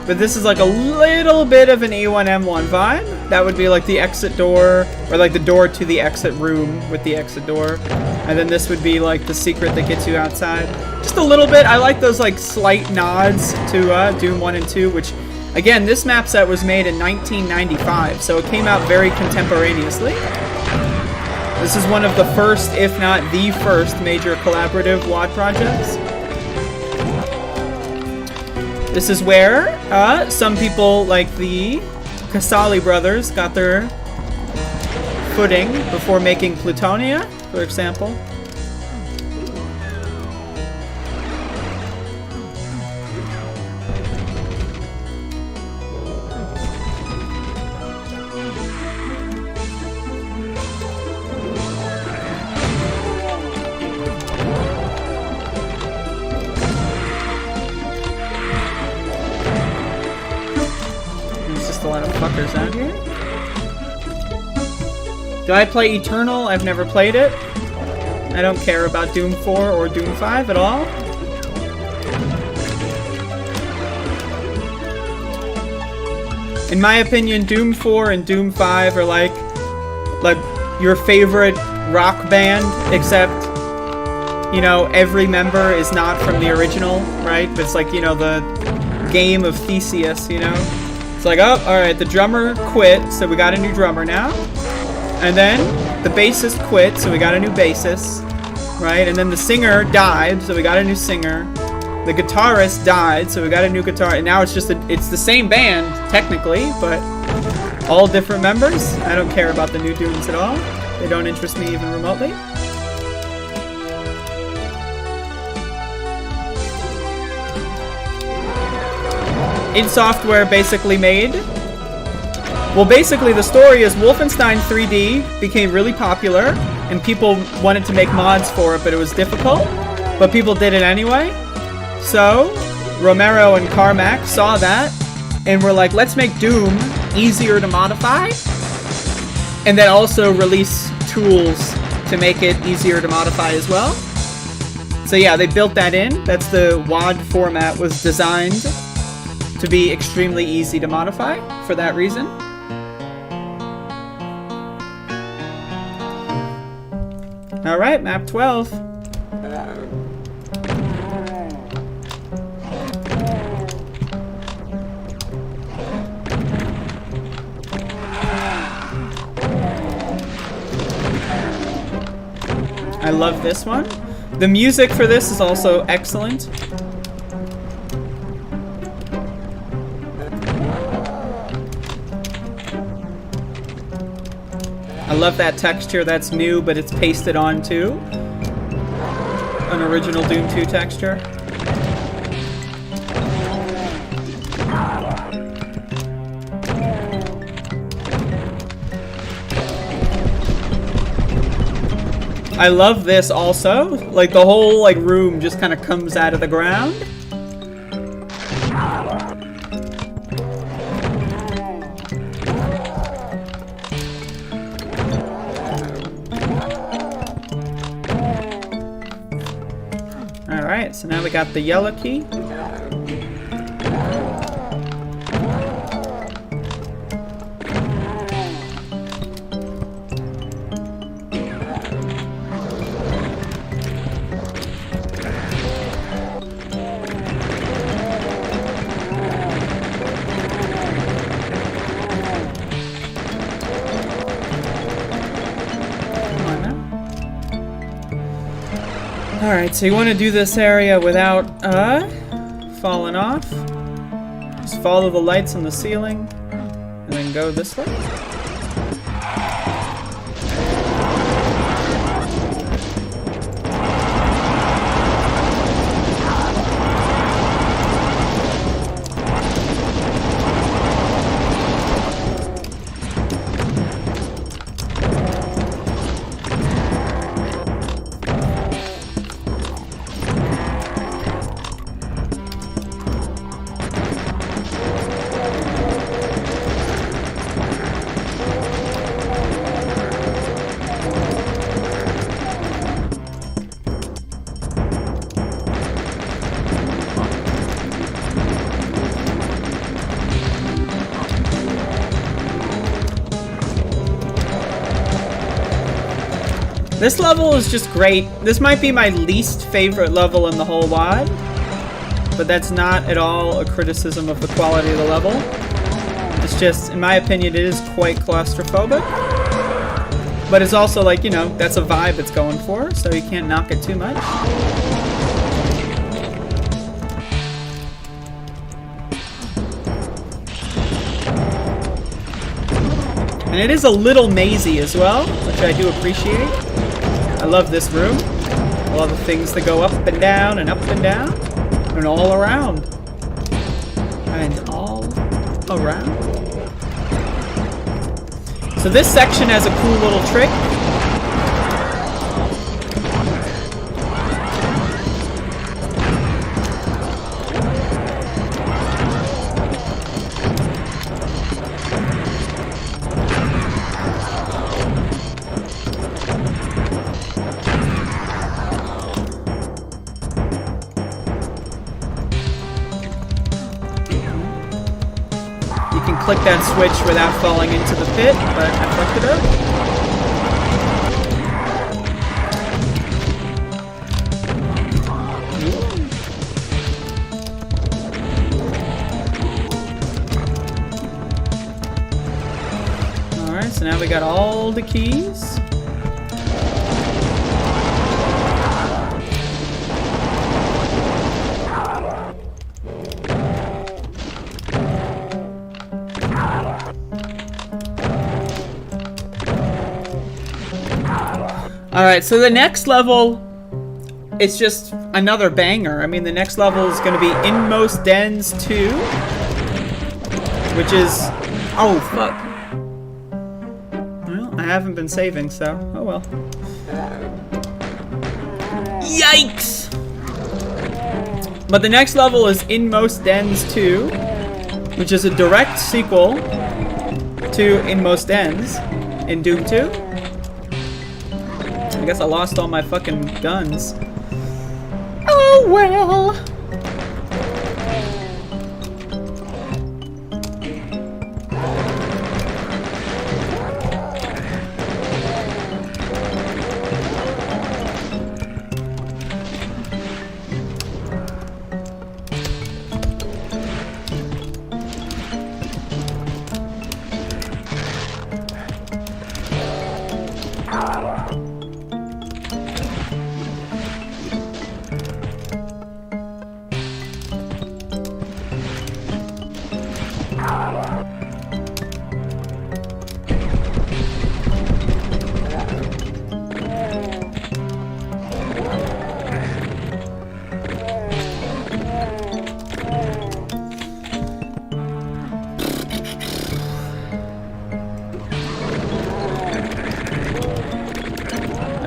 But this is like a little bit of an E1, M1 vibe. That would be like the exit door, or like the door to the exit room with the exit door. And then this would be like the secret that gets you outside. Just a little bit. I like those like slight nods to Doom 1 and 2, which, again, this map set was made in 1995, so it came out very contemporaneously. This is one of the first, if not the first, major collaborative WAD projects. This is where some people, like the Casali brothers, got their footing before making Plutonia, for example. Out here. Do I play Eternal? I've never played it. I don't care about Doom 4 or Doom 5 at all. In my opinion, Doom 4 and Doom 5 are like your favorite rock band, except, you know, every member is not from the original, right? But it's like, you know, the game of Theseus, you know? It's like, oh, alright, the drummer quit, so we got a new drummer now. And then the bassist quit, so we got a new bassist, right? And then the singer died, so we got a new singer. The guitarist died, so we got a new guitar. And now it's just it's the same band, technically, but all different members. I don't care about the new Dooms at all. They don't interest me even remotely. id Software basically made. Well, basically the story is Wolfenstein 3D became really popular and people wanted to make mods for it, but it was difficult. But people did it anyway. So Romero and Carmack saw that and were like, let's make Doom easier to modify and then also release tools to make it easier to modify as well. So yeah, they built that in. That's the WAD format was designed to be extremely easy to modify for that reason. All right, map 12. I love this one. The music for this is also excellent. I love that texture. That's new, but it's pasted onto an original Doom 2 texture. I love this also. Like the whole like room just kind of comes out of the ground. Alright, so now we got the yellow key. Alright, so you want to do this area without, falling off. Just follow the lights on the ceiling, and then go this way. This level is just great. This might be my least favorite level in the whole WAD, but that's not at all a criticism of the quality of the level. It's just, in my opinion, it is quite claustrophobic. But it's also like, you know, that's a vibe it's going for, so you can't knock it too much. And it is a little mazy as well, which I do appreciate. I love this room. I love the things that go up and down and and all around. And all around. So this section has a cool little trick. Click that switch without falling into the pit, but I fucked it up. Alright, so now we got all the keys. Alright, so the next level is just another banger. I mean, the next level is going to be Inmost Dens 2, which is... Oh, fuck. Well, I haven't been saving, so... Oh, well. Yikes! But the next level is Inmost Dens 2, which is a direct sequel to Inmost Dens in Doom 2. I guess I lost all my fucking guns. Oh well.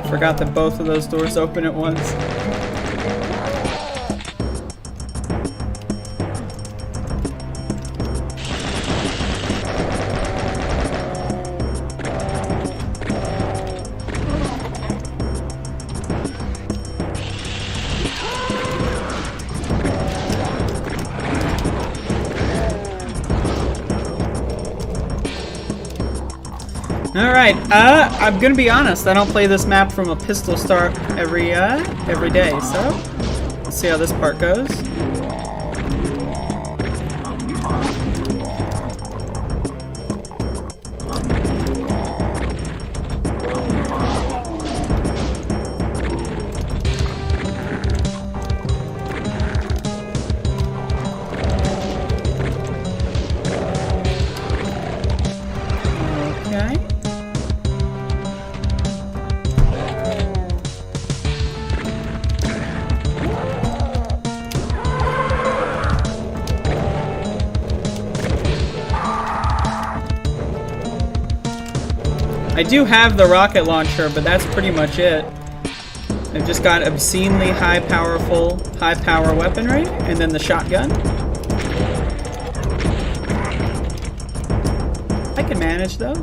Forgot that both of those doors open at once. Alright, I'm gonna be honest, I don't play this map from a pistol start every day, so let's see how this part goes. do have the rocket launcher, but that's pretty much it. I've just got obscenely high power weaponry, and then the shotgun. I can manage though.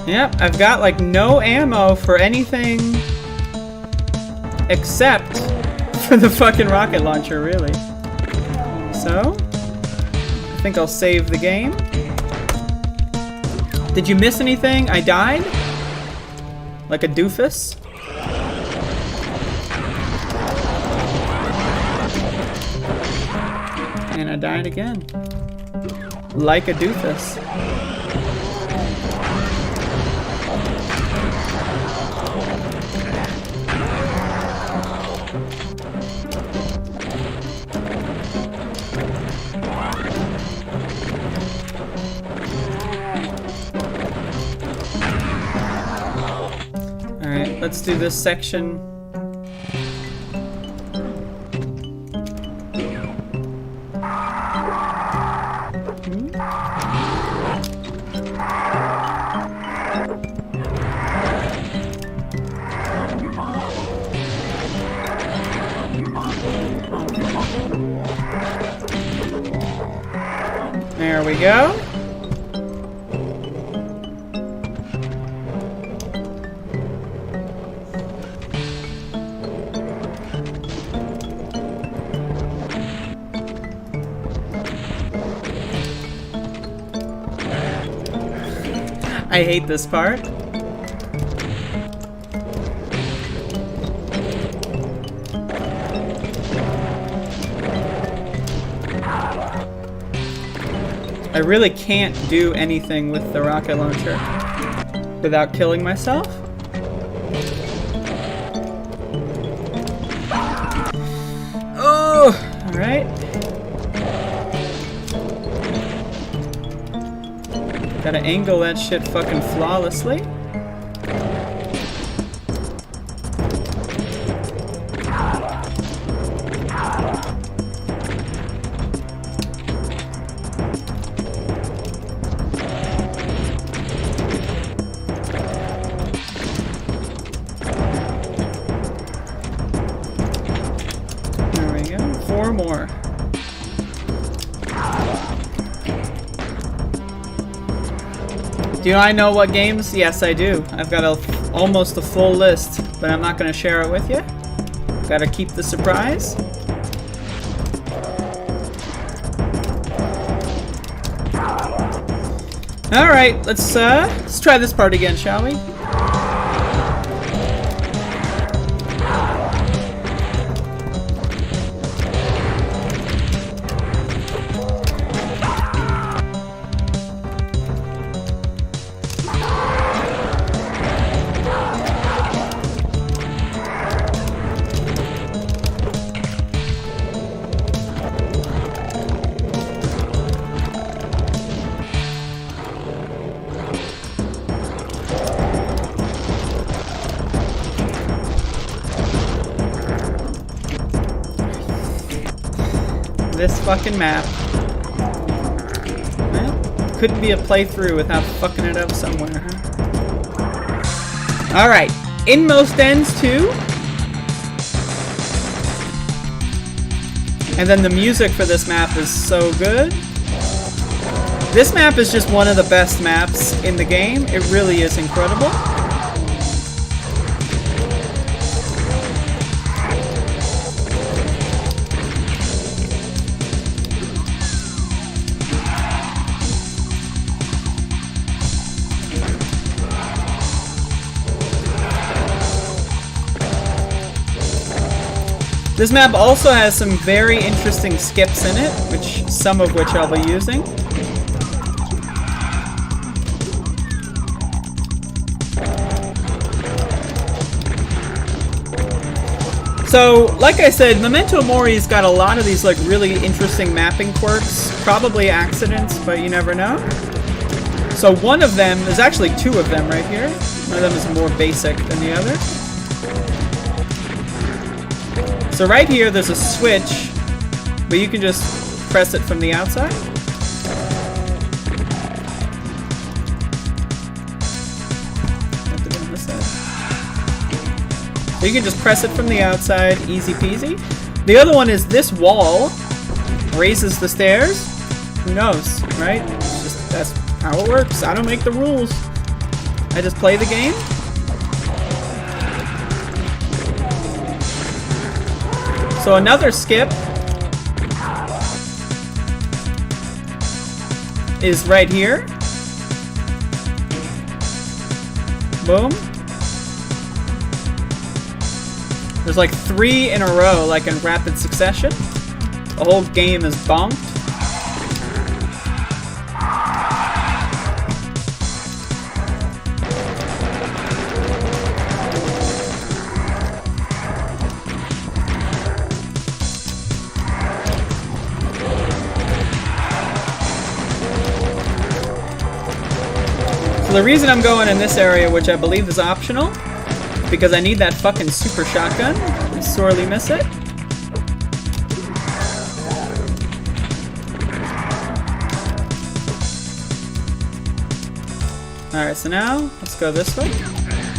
Yep, I've got like no ammo for anything except for the fucking rocket launcher, really. So, I think I'll save the game. Did you miss anything? I died? Like a doofus? And I died again. Like a doofus. Alright, let's do this section. There we go. I hate this part. I really can't do anything with the rocket launcher without killing myself. Oh, all right. Gotta angle that shit fucking flawlessly. There we go. 4 more. Do I know what games? Yes, I do. I've got almost a full list, but I'm not going to share it with you. Gotta keep the surprise. Alright, let's try this part again, shall we? This fucking map. Well, couldn't be a playthrough without fucking it up somewhere, huh? Alright, Inmost Ends 2. And then the music for this map is so good. This map is just one of the best maps in the game. It really is incredible. This map also has some very interesting skips in it, some of which I'll be using. So, like I said, Memento Mori's got a lot of these like really interesting mapping quirks, probably accidents, but you never know. So one of them, there's actually two of them right here. One of them is more basic than the other. So right here, there's a switch, but you can just press it from the outside. So you can just press it from the outside, easy peasy. The other one is this wall raises the stairs. Who knows, right? It's just, that's how it works. I don't make the rules. I just play the game. So another skip is right here. Boom. There's like 3 in a row, like in rapid succession. The whole game is bonked. So the reason I'm going in this area, which I believe is optional, because I need that fucking super shotgun. I sorely miss it. Alright, so now, let's go this way.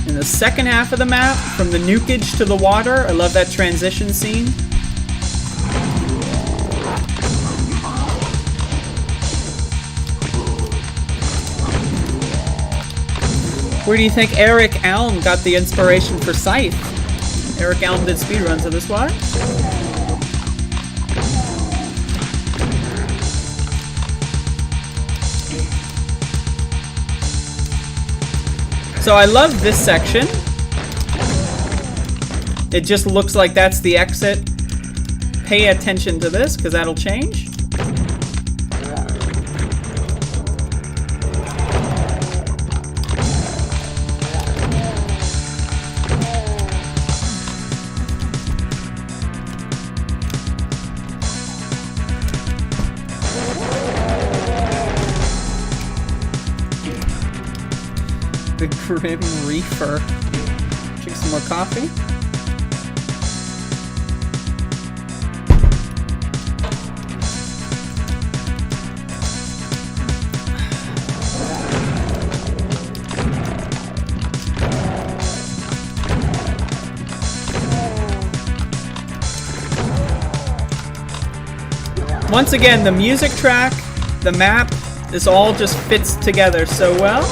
In the second half of the map, from the nukage to the water, I love that transition scene. Where do you think Eric Alm got the inspiration for Scythe? Eric Alm did speedruns of this one. So I love this section. It just looks like that's the exit. Pay attention to this, because that'll change. The Grim Reaper. Drink some more coffee. Once again, the music track, the map, this all just fits together so well.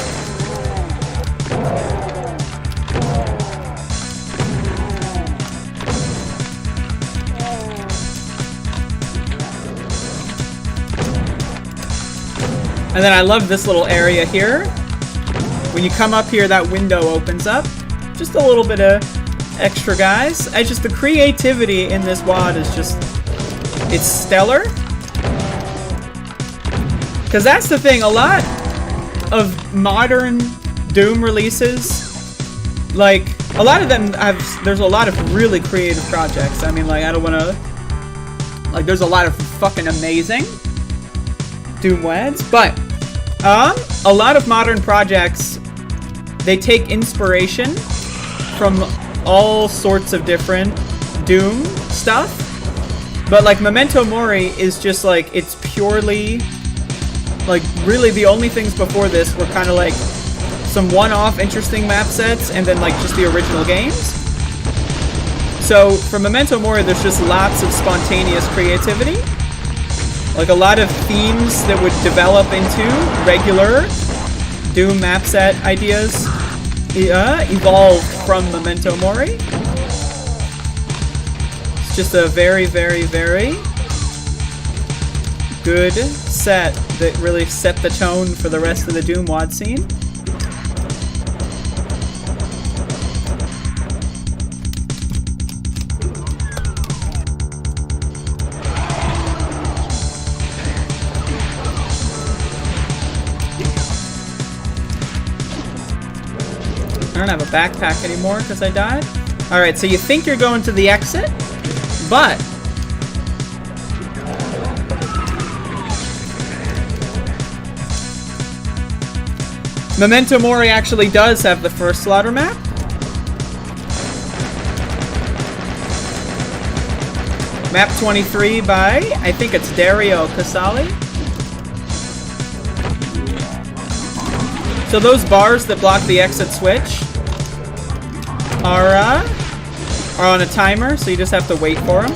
And then I love this little area here. When you come up here, that window opens up. Just a little bit of extra, guys. The creativity in this WOD is just, it's stellar. Because that's the thing, a lot of modern Doom releases, like, a lot of them there's a lot of really creative projects. I mean, like, I don't want to, like, there's a lot of fucking amazing Doom WEDs, but a lot of modern projects, they take inspiration from all sorts of different Doom stuff, but like Memento Mori is just like, it's purely, like, really the only things before this were kind of like some one-off interesting map sets and then like just the original games. So for Memento Mori, there's just lots of spontaneous creativity. Like a lot of themes that would develop into regular Doom map set ideas evolved from Memento Mori. It's just a very, very, very good set that really set the tone for the rest of the Doom WOD scene. don't have a backpack anymore because I died. Alright, so you think you're going to the exit, but Memento Mori actually does have the first slaughter map. Map 23 by, I think it's Dario Casali. So those bars that block the exit switch are on a timer, so you just have to wait for them.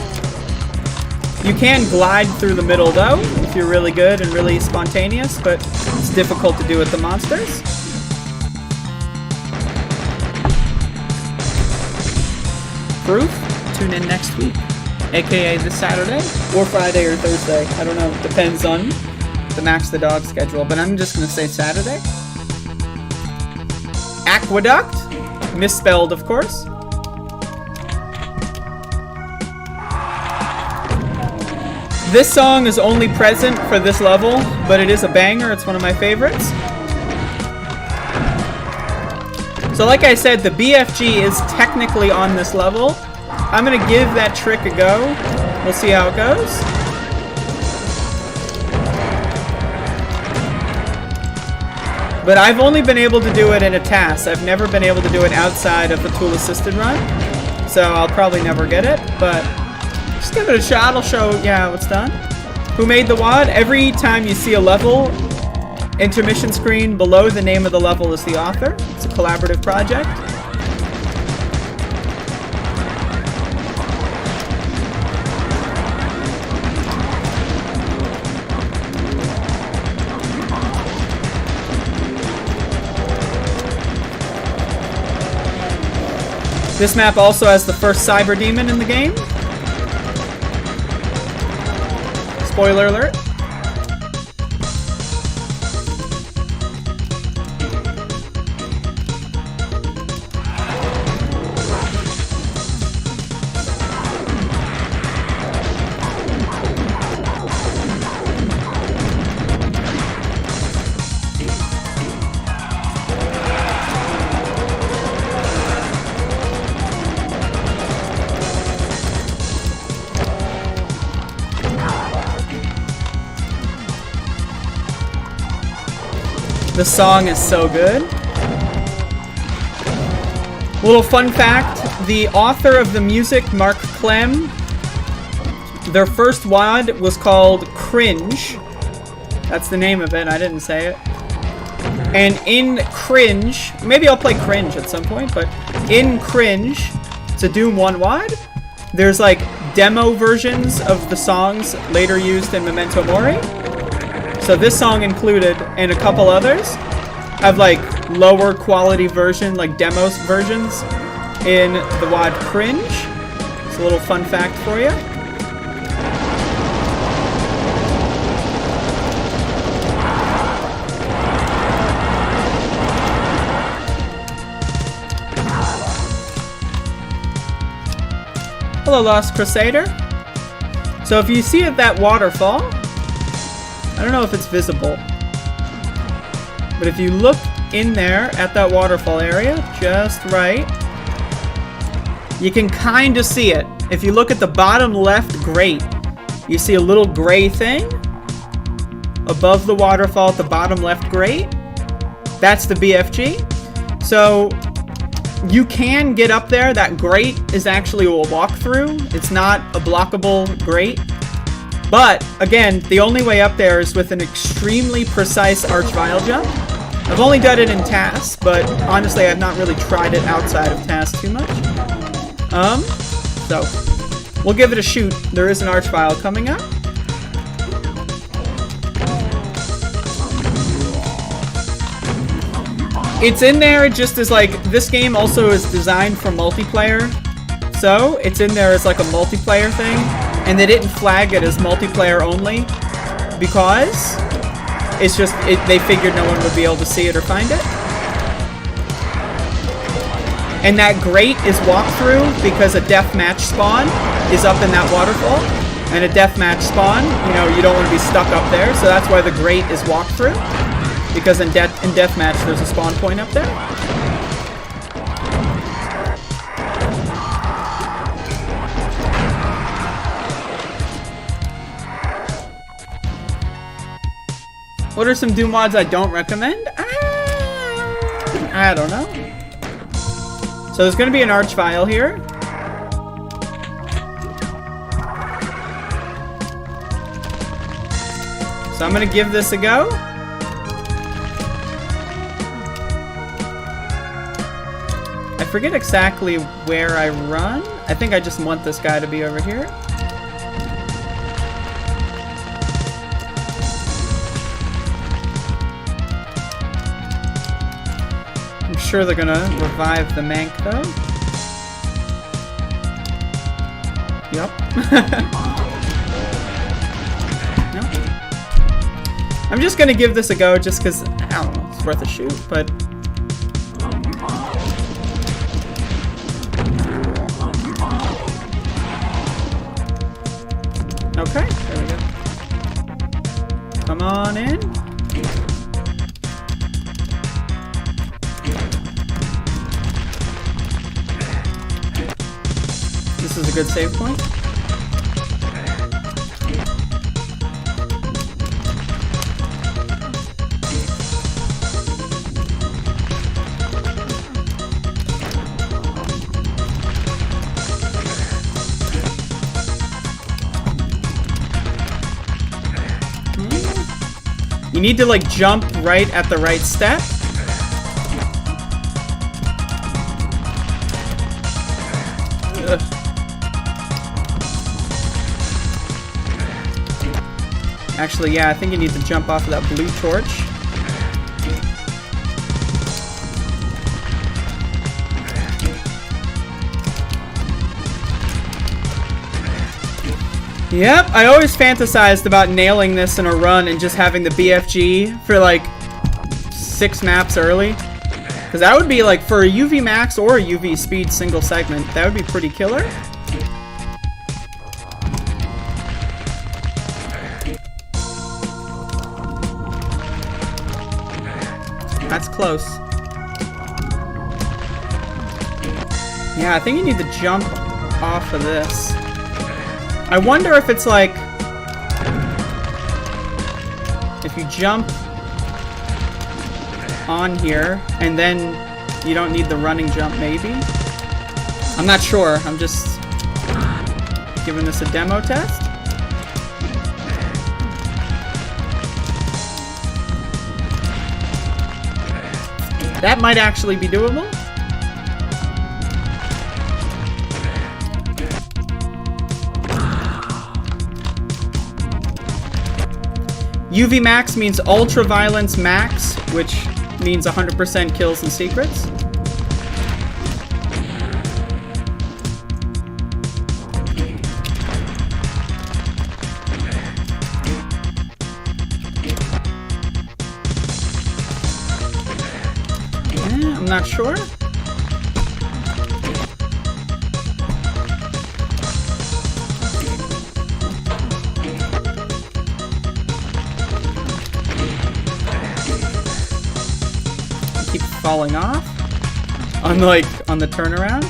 You can glide through the middle though, if you're really good and really spontaneous, but it's difficult to do with the monsters. Proof? Tune in next week, aka this Saturday, or Friday or Thursday. I don't know, depends on the Max the Dog schedule, but I'm just gonna say Saturday. Aqueduct, misspelled of course. This song is only present for this level, but it is a banger. It's one of my favorites. So like I said, the BFG is technically on this level. I'm gonna give that trick a go. We'll see how it goes. But I've only been able to do it in a task. I've never been able to do it outside of the tool assisted run. So I'll probably never get it, but just give it a shot. I'll show how it's done. Who made the WAD? Every time you see a level intermission screen, below the name of the level is the author. It's a collaborative project. This map also has the first cyber demon in the game. Spoiler alert. The song is so good. Little fun fact, the author of the music, Mark Clem, their first WAD was called Cringe. That's the name of it, I didn't say it. And in Cringe, maybe I'll play Cringe at some point, but in Cringe, it's a Doom 1 WAD, there's like demo versions of the songs later used in Memento Mori. So this song included, and a couple others, have like lower quality version, like demos versions in the WAD Cringe. It's a little fun fact for you. Hello, Lost Crusader. So if you see at that waterfall, I don't know if it's visible, but if you look in there at that waterfall area, just right, you can kind of see it. If you look at the bottom left grate, you see a little gray thing above the waterfall at the bottom left grate. That's the BFG. So you can get up there. That grate is actually a walkthrough. It's not a blockable grate. But, again, the only way up there is with an extremely precise arch-vile jump. I've only done it in tasks, but honestly I've not really tried it outside of tasks too much. So, we'll give it a shoot. There is an arch-vile coming up. It's in there just as like, this game also is designed for multiplayer. So, it's in there as like a multiplayer thing. And they didn't flag it as multiplayer only because it's just, they figured no one would be able to see it or find it. And that grate is walkthrough because a deathmatch spawn is up in that waterfall. And a deathmatch spawn, you know, you don't want to be stuck up there. So that's why the grate is walkthrough. Because in deathmatch there's a spawn point up there. What are some Doom mods I don't recommend? I don't know. So there's gonna be an arch file here. So I'm gonna give this a go. I forget exactly where I run. I think I just want this guy to be over here. I'm sure they're gonna revive the Mank though. Yup. No. I'm just gonna give this a go just because, I don't know, it's worth a shoot, but... Okay, there we go. Come on in. This is a good save point. You need to like jump right at the right step. Ugh. Actually, yeah, I think you need to jump off of that blue torch. Yep, I always fantasized about nailing this in a run and just having the BFG for like 6 maps early. Because that would be like, for a UV max or a UV speed single segment, that would be pretty killer. That's close. Yeah, I think you need to jump off of this. I wonder if it's like, if you jump on here and then you don't need the running jump, maybe? I'm not sure. I'm just giving this a demo test. That might actually be doable. UV max means ultra violence max, which means 100% kills and secrets. I'm not sure. Falling off on like on the turnaround.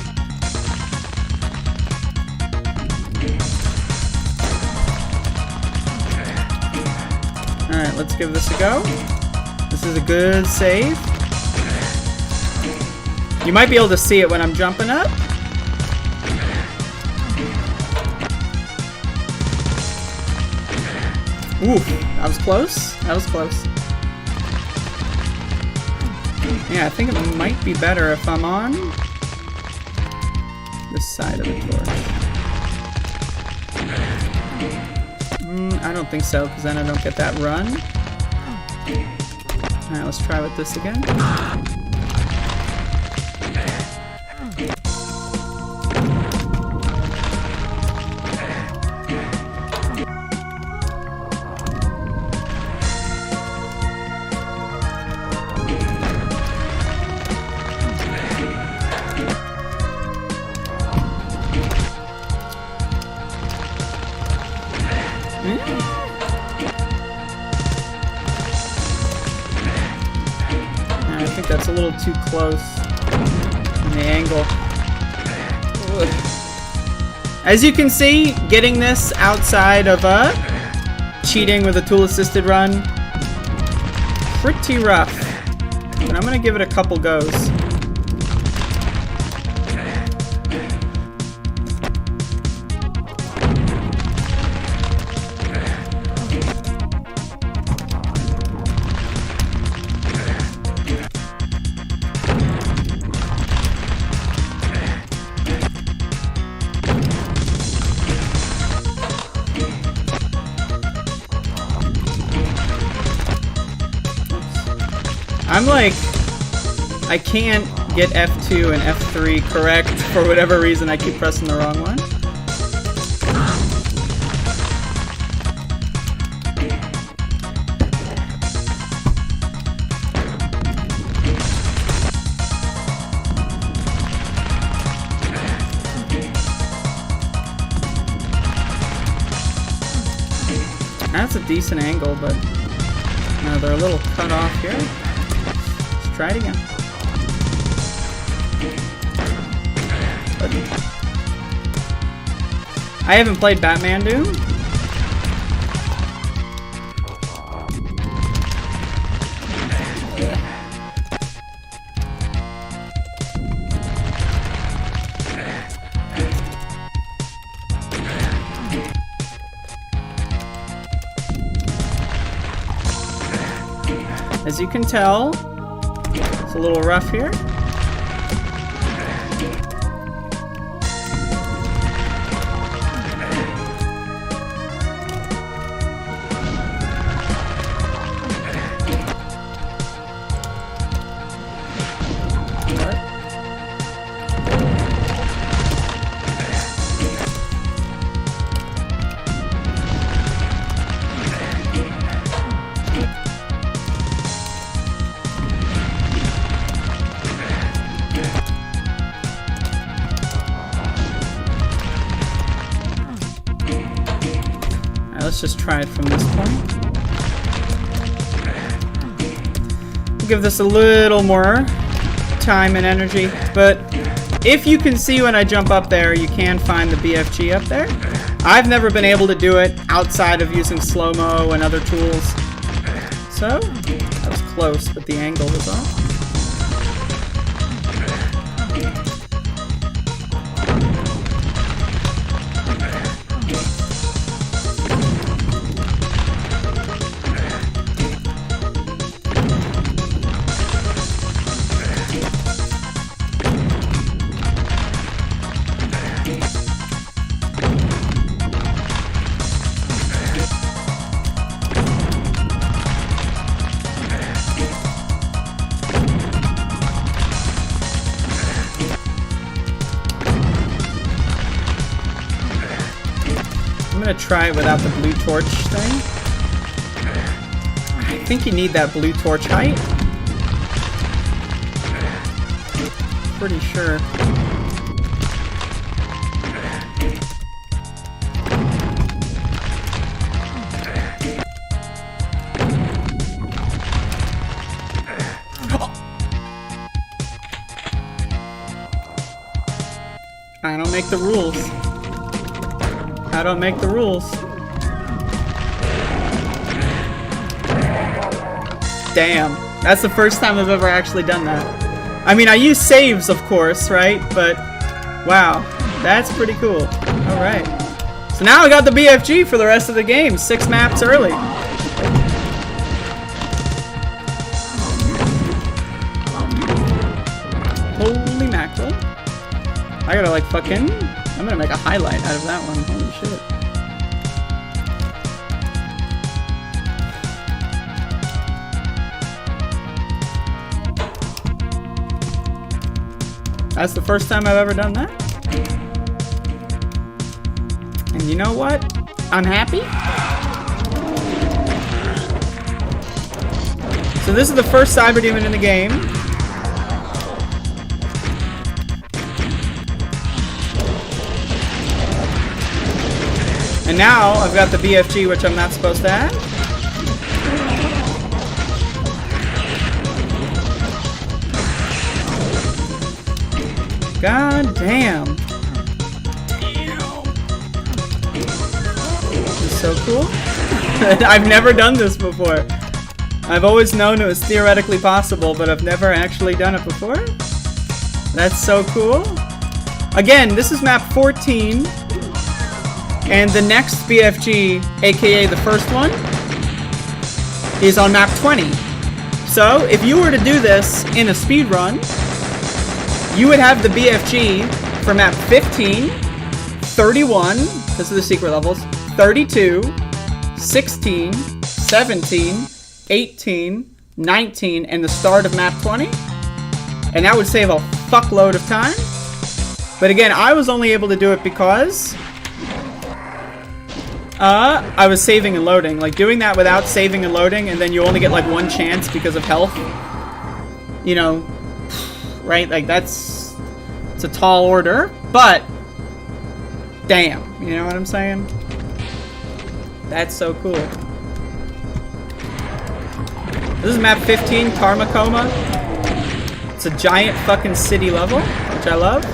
All right, let's give this a go. This is a good save. You might be able to see it when I'm jumping up. Ooh, that was close. That was close. Yeah, I think it might be better if I'm on this side of the torch. I don't think so, because then I don't get that run. Alright, let's try with this again. I think that's a little too close in the angle. Ugh. As you can see, getting this outside of cheating with a tool-assisted run pretty rough. But I'm gonna give it a couple goes. I'm like, I can't get F2 and F3 correct for whatever reason. I keep pressing the wrong one. That's a decent angle, but no, they're a little cut off here. Try it again. I haven't played Batman Doom. As you can tell, it's a little rough here. Let's just try it from this point. Give this a little more time and energy, but if you can see when I jump up there, you can find the BFG up there. I've never been able to do it outside of using slow-mo and other tools. So, that was close, but the angle was off. I'm gonna try it without the blue torch thing. I think you need that blue torch height. Pretty sure. I don't make the rules. I don't make the rules. Damn. That's the first time I've ever actually done that. I mean, I use saves, of course, right? But, wow. That's pretty cool. Alright. So now I got the BFG for the rest of the game. 6 maps early. Holy mackerel. I gotta, like, fucking... I'm gonna make a highlight out of that one. Holy shit. That's the first time I've ever done that. And you know what? I'm happy. So this is the first cyber demon in the game. And now I've got the BFG, which I'm not supposed to have. God damn. This is so cool. I've never done this before. I've always known it was theoretically possible, but I've never actually done it before. That's so cool. Again, this is map 14. And the next BFG, aka the first one, is on map 20. So, if you were to do this in a speed run, you would have the BFG for map 15, 31, this is the secret levels, 32, 16, 17, 18, 19, and the start of map 20. And that would save a fuckload of time. But again, I was only able to do it because I was saving and loading. Like, doing that without saving and loading, and then you only get like one chance because of health. You know, right? Like, it's a tall order, but damn, you know what I'm saying? That's so cool. This is map 15, Karma Coma. It's a giant fucking city level, which I love.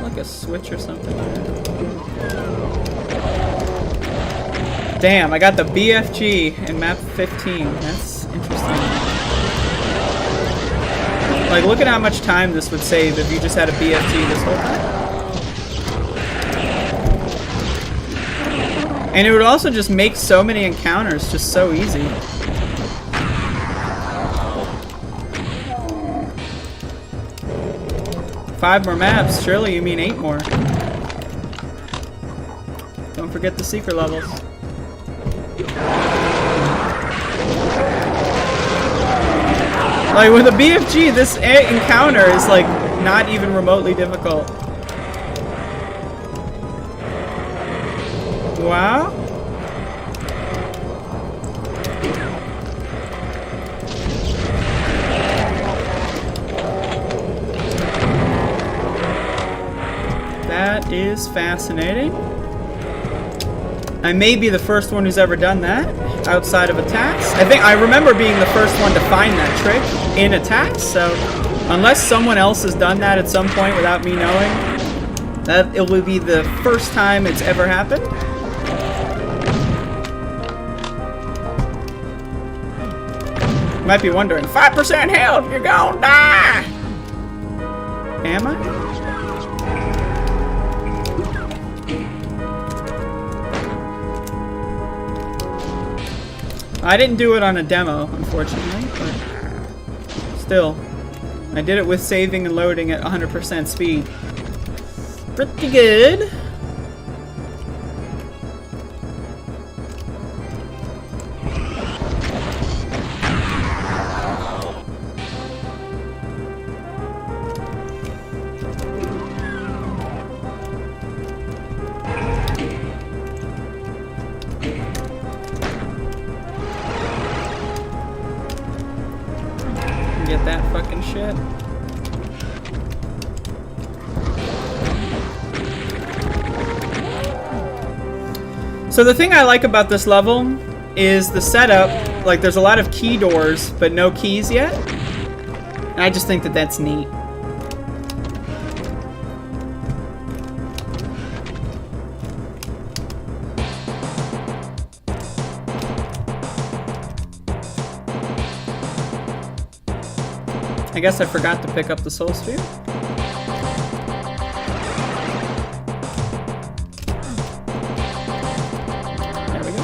Like a switch or something. Damn, I got the BFG in map 15. That's interesting. Like, look at how much time this would save if you just had a BFG this whole time. And it would also just make so many encounters just so easy. Five more maps. Surely you mean 8 more. Don't forget the secret levels. Like, with a BFG, this encounter is, like, not even remotely difficult. Wow. That is fascinating. I may be the first one who's ever done that outside of attacks. I remember being the first one to find that trick in attacks, so unless someone else has done that at some point without me knowing, that it will be the first time it's ever happened. You might be wondering, 5% health, you're gonna die! Am I? I didn't do it on a demo, unfortunately, but still. I did it with saving and loading at 100% speed. Pretty good. Get that fucking shit. So the thing I like about this level is the setup. Like, there's a lot of key doors, but no keys yet. And I just think that that's neat. I guess I forgot to pick up the soul sphere. There we go.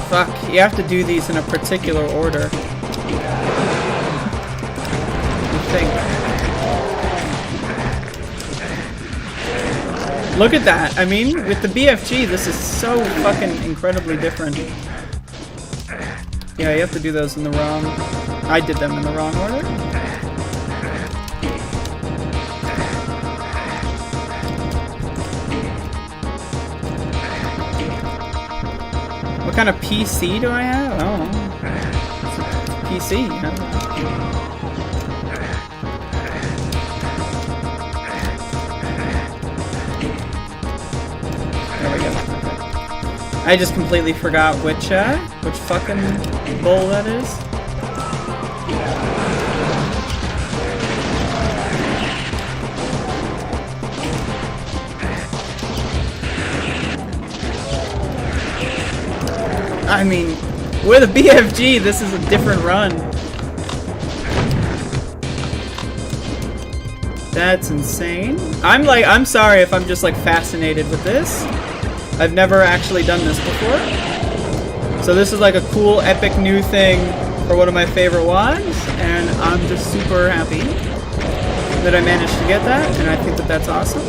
Fuck, you have to do these in a particular order. I think. Look at that. I mean, with the BFG, this is so fucking incredibly different. Yeah, you have to do those in the wrong... I did them in the wrong order. What kind of PC do I have? I don't know. It's a PC, you know? I just completely forgot which fucking bowl that is. I mean, with a BFG, this is a different run. That's insane. I'm sorry if I'm just like fascinated with this. I've never actually done this before. So this is like a cool, epic new thing for one of my favorite WODs, and I'm just super happy that I managed to get that, and I think that that's awesome.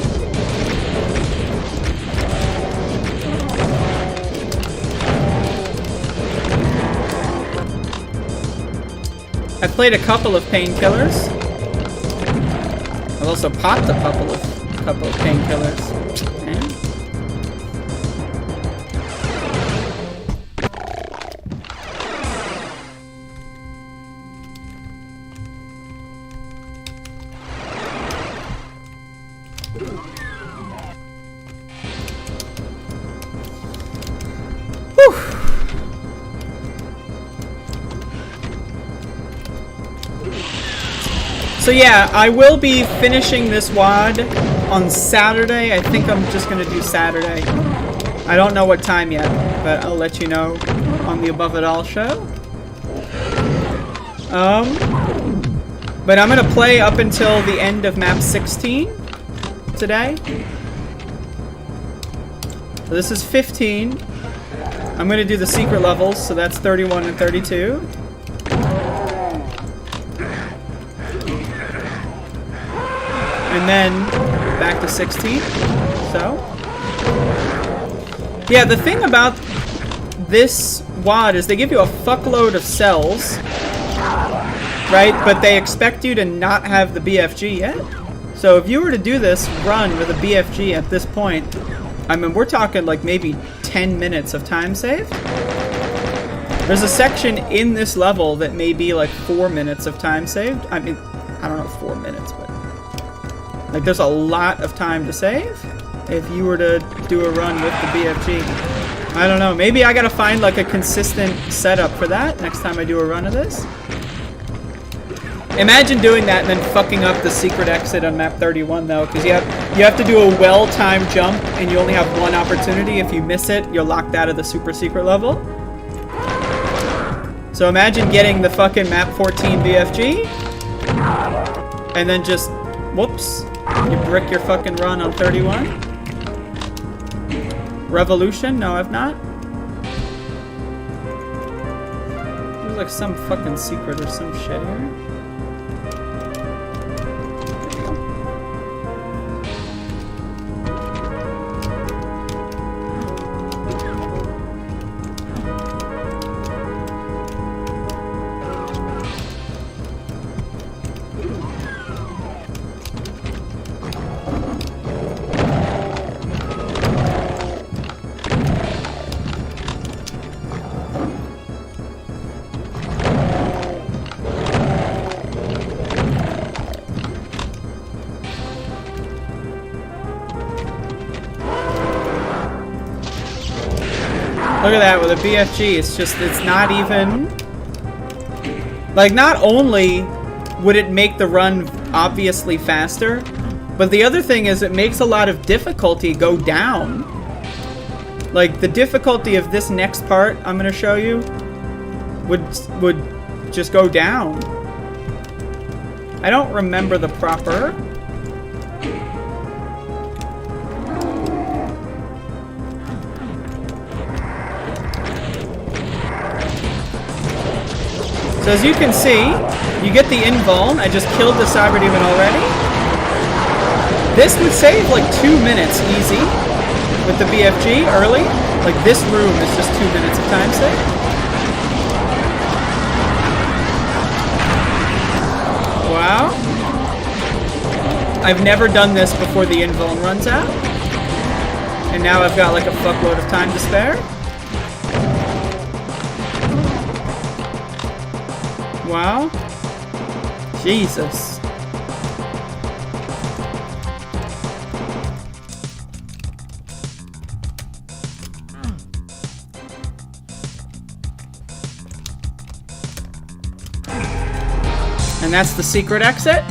I played a couple of painkillers. I've also popped a couple of painkillers. Okay. So yeah, I will be finishing this WOD on Saturday. I think I'm just gonna do Saturday. I don't know what time yet, but I'll let you know on the Above It All show. But I'm gonna play up until the end of map 16 today. So this is 15. I'm gonna do the secret levels, so that's 31 and 32. And then back to 16. So yeah, the thing about this WOD is they give you a fuckload of cells, right? But they expect you to not have the BFG yet. So if you were to do this run with a BFG at this point, I mean, we're talking like maybe 10 minutes of time saved. There's a section in this level that may be like 4 minutes of time saved. I mean, I don't know 4 minutes, but like there's a lot of time to save if you were to do a run with the BFG. I don't know, maybe I gotta find like a consistent setup for that next time I do a run of this. Imagine doing that and then fucking up the secret exit on map 31 though, because you have to do a well-timed jump and you only have one opportunity. If you miss it, you're locked out of the super secret level. So imagine getting the fucking map 14 BFG and then just, whoops, you brick your fucking run on 31. Revolution? No, I've not. There's like some fucking secret or some shit here. Look at that with a BFG, it's not even, like, not only would it make the run obviously faster, but the other thing is it makes a lot of difficulty go down. Like, the difficulty of this next part I'm gonna show you would just go down. I don't remember the proper. So as you can see, you get the invuln. I just killed the cyber demon already. This would save like 2 minutes easy with the BFG early. Like this room is just 2 minutes of time save. Wow. I've never done this before the invuln runs out. And now I've got like a fuckload of time to spare. Wow. Jesus. And that's the secret exit.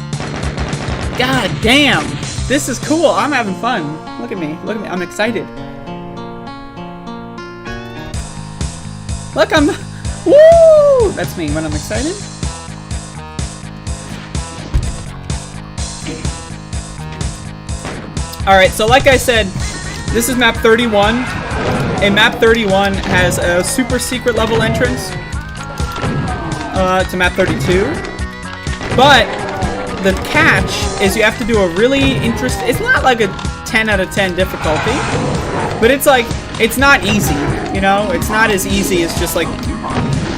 God damn. This is cool. I'm having fun. Look at me. Look at me. I'm excited. Look, I'm... Woo! That's me when I'm excited. Alright, so like I said, this is map 31. And map 31 has a super secret level entrance to map 32. But the catch is you have to do a really interesting... It's not like a 10 out of 10 difficulty, but it's like, it's not easy, you know? It's not as easy as just like,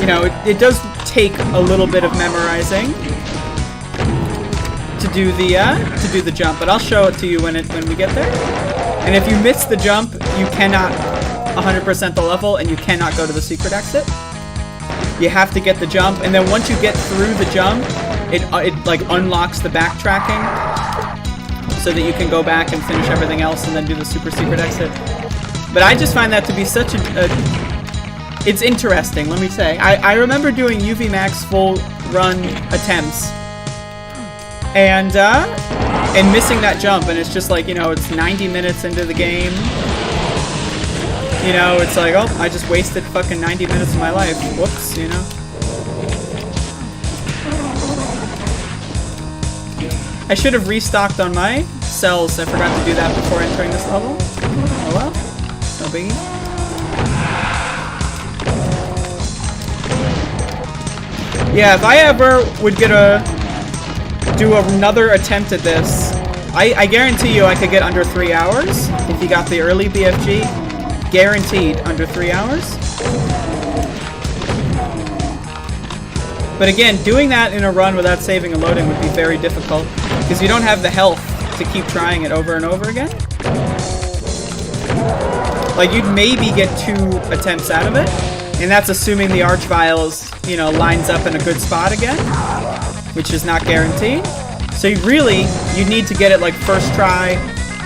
you know, it does take a little bit of memorizing to do the jump, but I'll show it to you when we get there. And if you miss the jump, you cannot 100% the level, and you cannot go to the secret exit. You have to get the jump, and then once you get through the jump, it like unlocks the backtracking, so that you can go back and finish everything else, and then do the super secret exit. But I just find that to be such it's interesting. Let me say, I remember doing UV Max full run attempts. And missing that jump, and it's just like, you know, it's 90 minutes into the game. You know, it's like, oh, I just wasted fucking 90 minutes of my life. Whoops, you know. I should have restocked on my cells. I forgot to do that before entering this level. Oh well, no biggie. Yeah, if I ever would get do another attempt at this, I guarantee you I could get under 3 hours if you got the early BFG. Guaranteed under 3 hours. But again, doing that in a run without saving and loading would be very difficult because you don't have the health to keep trying it over and over again. Like, you'd maybe get 2 attempts out of it, and that's assuming the Archviles, you know, lines up in a good spot again, which is not guaranteed. So you need to get it like first try,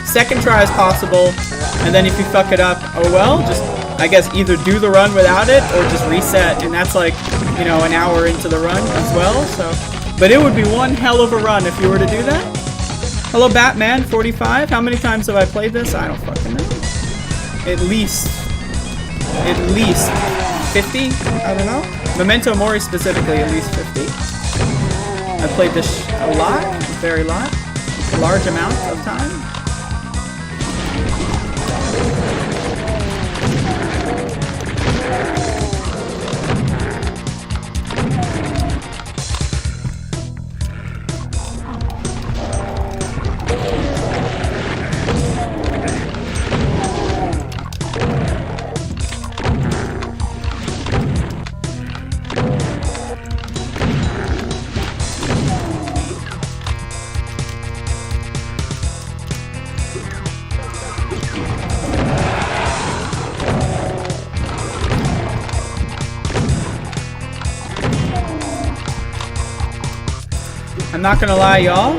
second try as possible, and then if you fuck it up, oh well, just, I guess, either do the run without it or just reset, and that's like, you know, an hour into the run as well, so. But it would be one hell of a run if you were to do that. Hello, Batman45. How many times have I played this? I don't fucking know. At least 50? I don't know. Memento Mori specifically, at least 50. I played this a lot, a very lot, a large amount of time. I'm not gonna lie, y'all.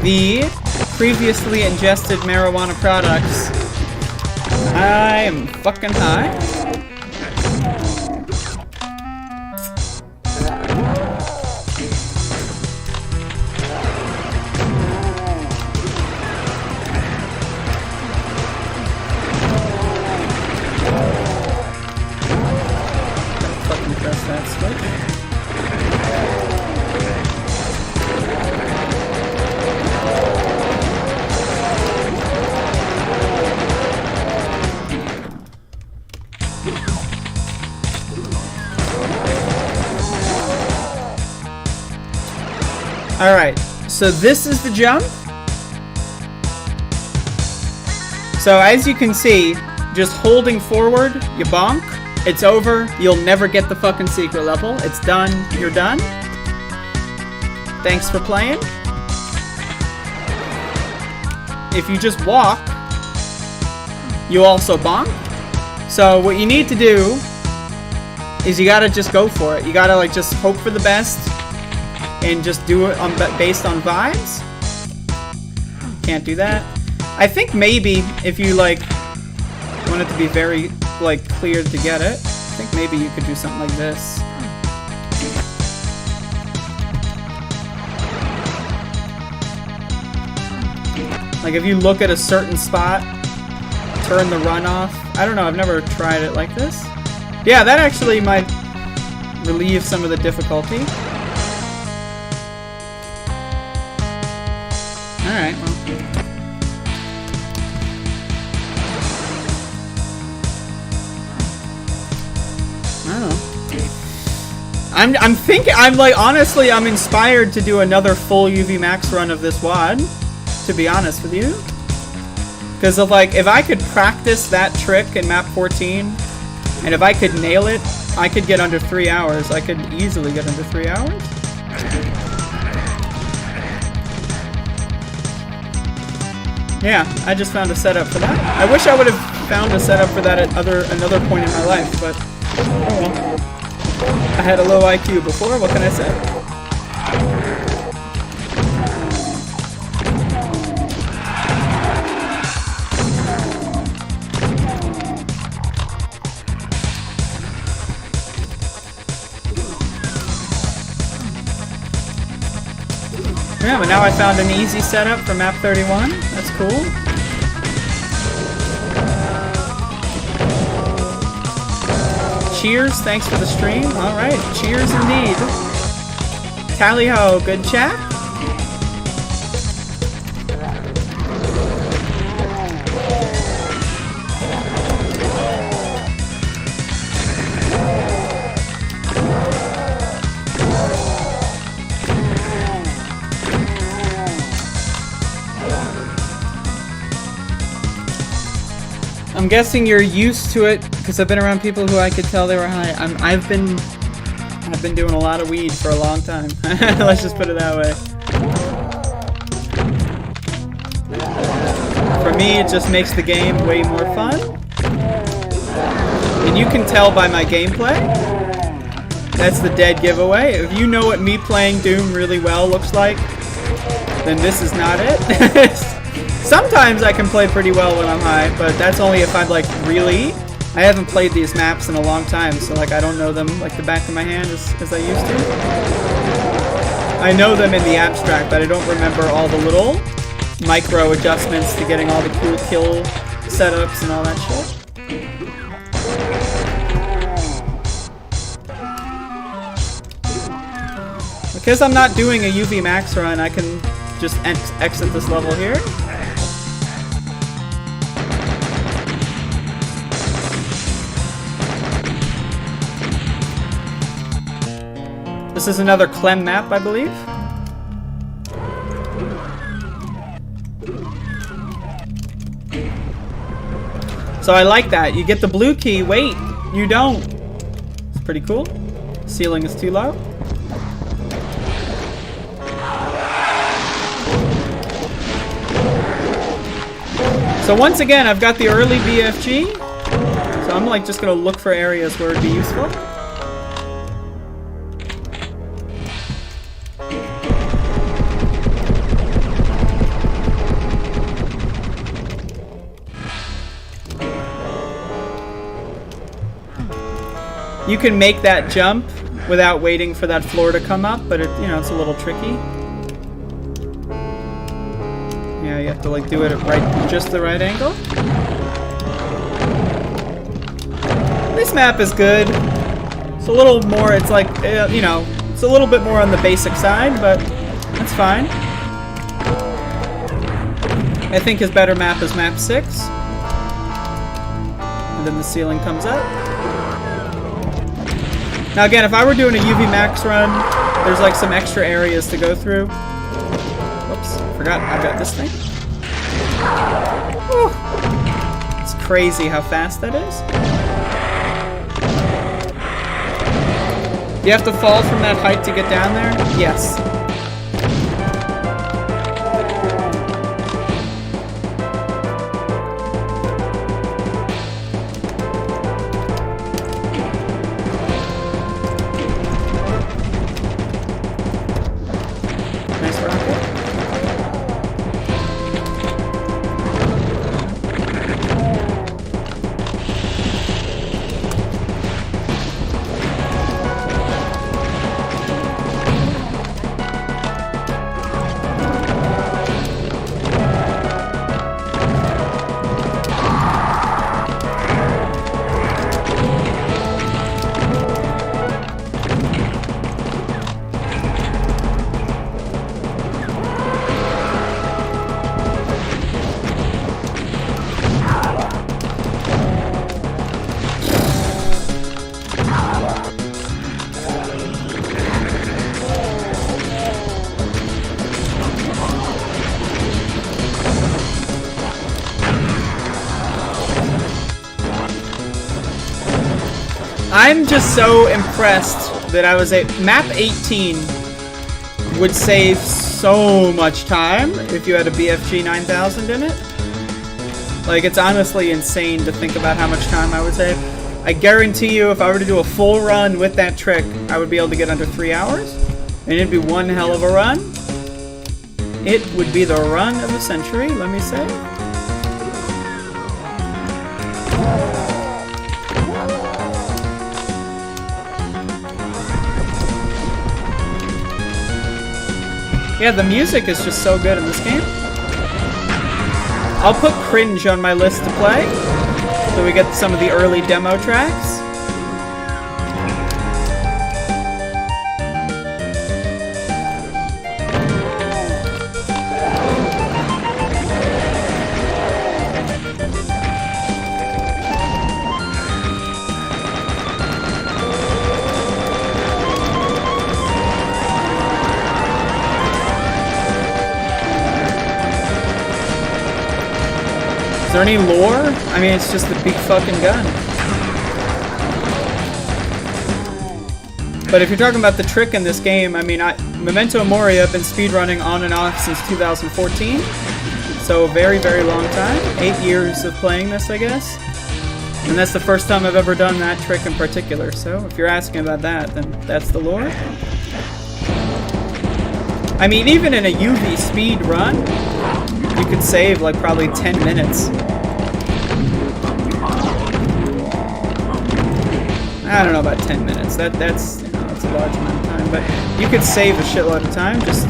The previously ingested marijuana products, I am fucking high. Fucking press that switch. Alright, so this is the jump. So as you can see, just holding forward, you bonk, it's over, you'll never get the fucking secret level, it's done, you're done. Thanks for playing. If you just walk, you also bonk. So what you need to do is you gotta just go for it. You gotta like just hope for the best and just do it based on vibes. Can't do that. I think maybe if you like want it to be very like clear to get it, I think maybe you could do something like this. Like if you look at a certain spot, turn the run off. I don't know, I've never tried it like this. Yeah, that actually might relieve some of the difficulty. Alright, well. I don't know. I'm thinking, I'm like, honestly, I'm inspired to do another full UV max run of this WOD, to be honest with you. Because of like, if I could practice that trick in map 14, and if I could nail it, I could get under 3 hours. I could easily get under 3 hours. Yeah, I just found a setup for that. I wish I would have found a setup for that at another point in my life, but oh well. I had a low IQ before, what can I say? Yeah, but now I found an easy setup for map 31. That's cool. Cheers, thanks for the stream. Alright, cheers indeed. Tally ho, good chat. I'm guessing you're used to it because I've been around people who I could tell they were high. I've been doing a lot of weed for a long time. Let's just put it that way. For me, it just makes the game way more fun. And you can tell by my gameplay. That's the dead giveaway. If you know what me playing Doom really well looks like, then this is not it. Sometimes I can play pretty well when I'm high, but that's only if I'm like really... I haven't played these maps in a long time, so like I don't know them like the back of my hand as I used to. I know them in the abstract, but I don't remember all the little micro adjustments to getting all the cool kill setups and all that shit. Because I'm not doing a UV max run, I can just exit this level here. This is another Clem map, I believe. So I like that. You get the blue key. Wait, you don't. It's pretty cool. Ceiling is too low. So once again, I've got the early BFG. So I'm like just gonna look for areas where it'd be useful. You can make that jump without waiting for that floor to come up, but it, you know, it's a little tricky. Yeah, you have to like do it at just the right angle. This map is good. It's a little more, it's like, you know, it's a little bit more on the basic side, but that's fine. I think his better map is map 6. And then the ceiling comes up. Now again, if I were doing a UV max run, there's like some extra areas to go through. Whoops, forgot I've got this thing. Whew. It's crazy how fast that is. You have to fall from that height to get down there? Yes. I'm just so impressed that I was map 18 would save so much time if you had a BFG 9000 in it. Like, it's honestly insane to think about how much time I would save. I guarantee you, if I were to do a full run with that trick, I would be able to get under 3 hours. And it'd be one hell of a run. It would be the run of the century, let me say. Yeah, the music is just so good in this game. I'll put Cringe on my list to play, so we get some of the early demo tracks. Is there any lore? I mean, it's just a big fucking gun. But if you're talking about the trick in this game, I mean, Memento Mori, I've been speedrunning on and off since 2014. So a very, very long time. 8 years of playing this, I guess. And that's the first time I've ever done that trick in particular. So if you're asking about that, then that's the lore. I mean, even in a UV speed run, you could save like probably 10 minutes. I don't know about 10 minutes. That's, you know, that's a large amount of time, but you could save a shitload of time just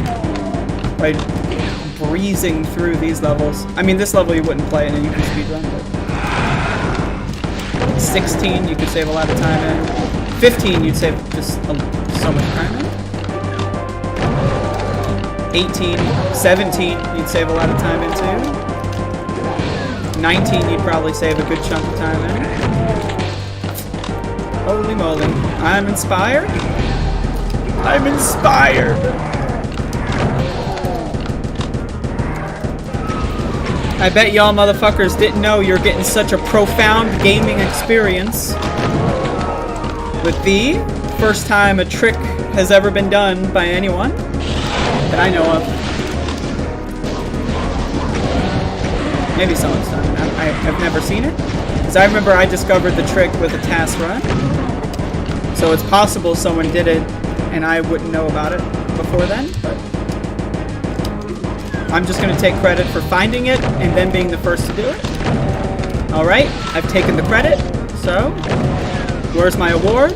by breezing through these levels. I mean, this level you wouldn't play in a UV speedrun, but 16 you could save a lot of time in. 15 you'd save just so much time in. 18, 17 you'd save a lot of time into. 19 you'd probably save a good chunk of time in. Holy moly. I'm inspired. I'm inspired. I bet y'all motherfuckers didn't know you're getting such a profound gaming experience with the first time a trick has ever been done by anyone that I know of. Maybe someone's done it. I've never seen it. Because I remember I discovered the trick with a task run. So it's possible someone did it and I wouldn't know about it before then. But I'm just going to take credit for finding it and then being the first to do it. Alright, I've taken the credit. So, where's my award?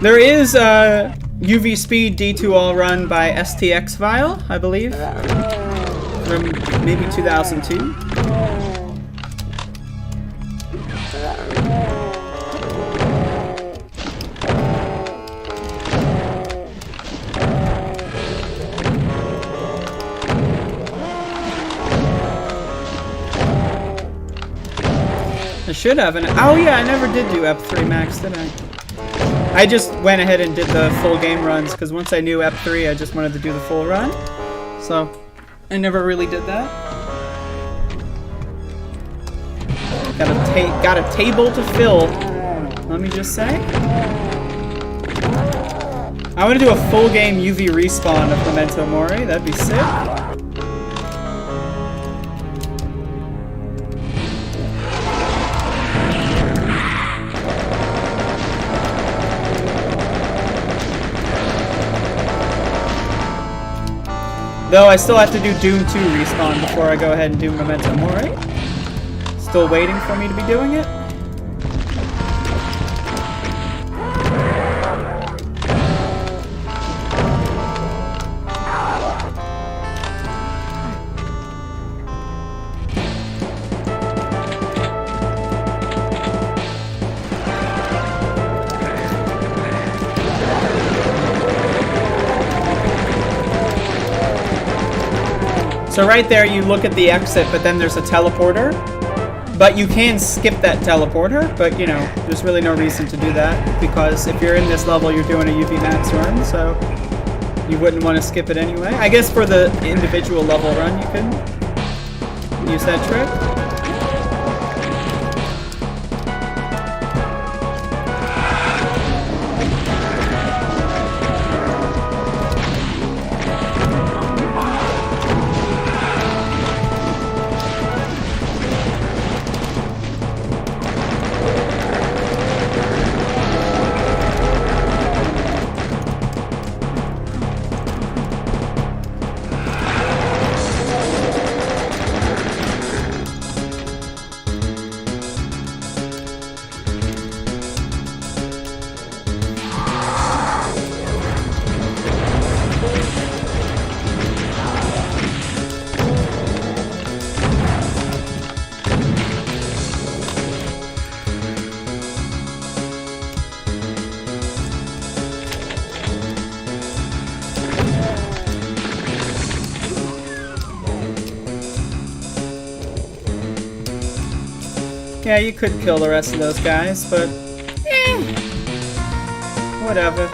There is a UV Speed D2 All Run by STX File, I believe, from maybe 2002. I should have, and oh yeah, I never did do EP3 Max, did I? I just went ahead and did the full game runs, because once I knew EP3, I just wanted to do the full run. So, I never really did that. Got a table to fill, let me just say. I want to do a full game UV respawn of Memento Mori, that'd be sick. Though I still have to do Doom 2 respawn before I go ahead and do Memento Mori. Still waiting for me to be doing it. So right there, you look at the exit, but then there's a teleporter. But you can skip that teleporter, but you know, there's really no reason to do that, because if you're in this level, you're doing a UV Max run, so you wouldn't want to skip it anyway. I guess for the individual level run, you can use that trick. Yeah, you could kill the rest of those guys, but whatever.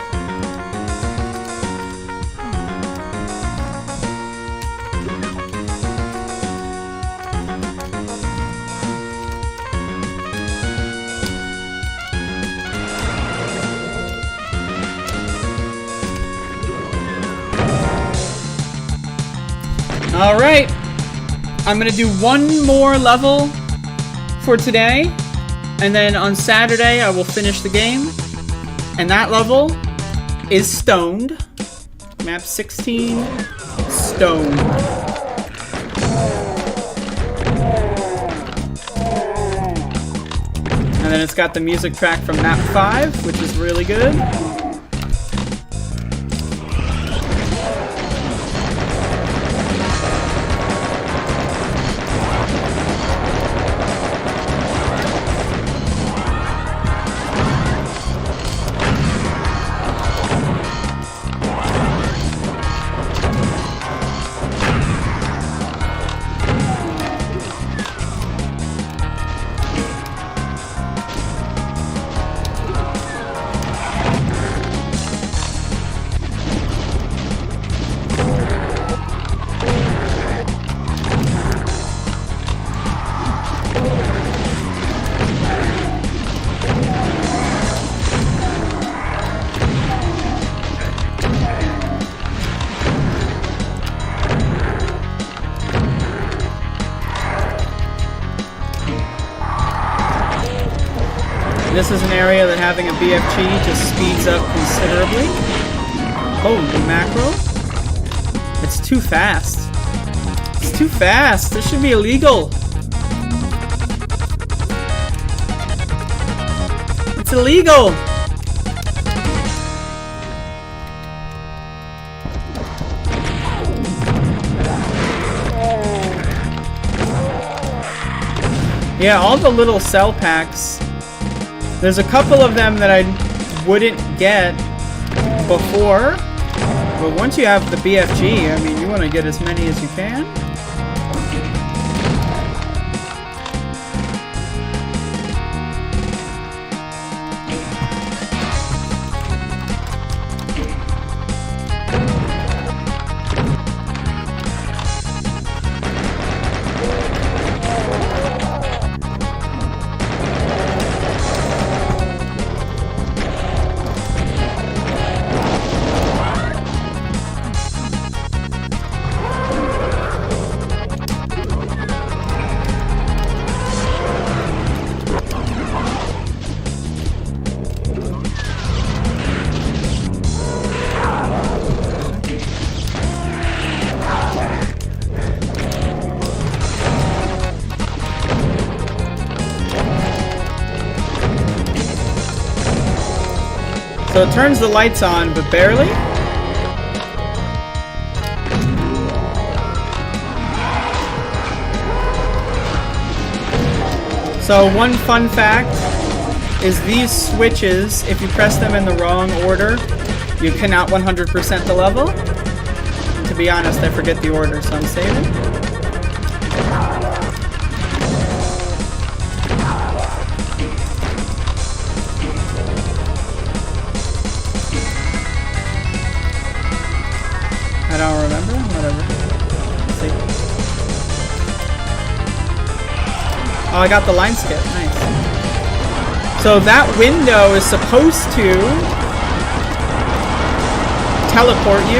All right, I'm gonna do one more level for today, and then on Saturday I will finish the game, and that level is Stoned. Map 16, Stoned. And then it's got the music track from Map 5, which is really good. This is an area that having a BFG just speeds up considerably. Holy mackerel. It's too fast. It's too fast. This should be illegal. It's illegal. Yeah, all the little cell packs. There's a couple of them that I wouldn't get before, but once you have the BFG, I mean, you want to get as many as you can. So it turns the lights on, but barely. So one fun fact is these switches, if you press them in the wrong order, you cannot 100% the level. To be honest, I forget the order, so I'm saving. Oh, I got the line skip. Nice. So that window is supposed to teleport you.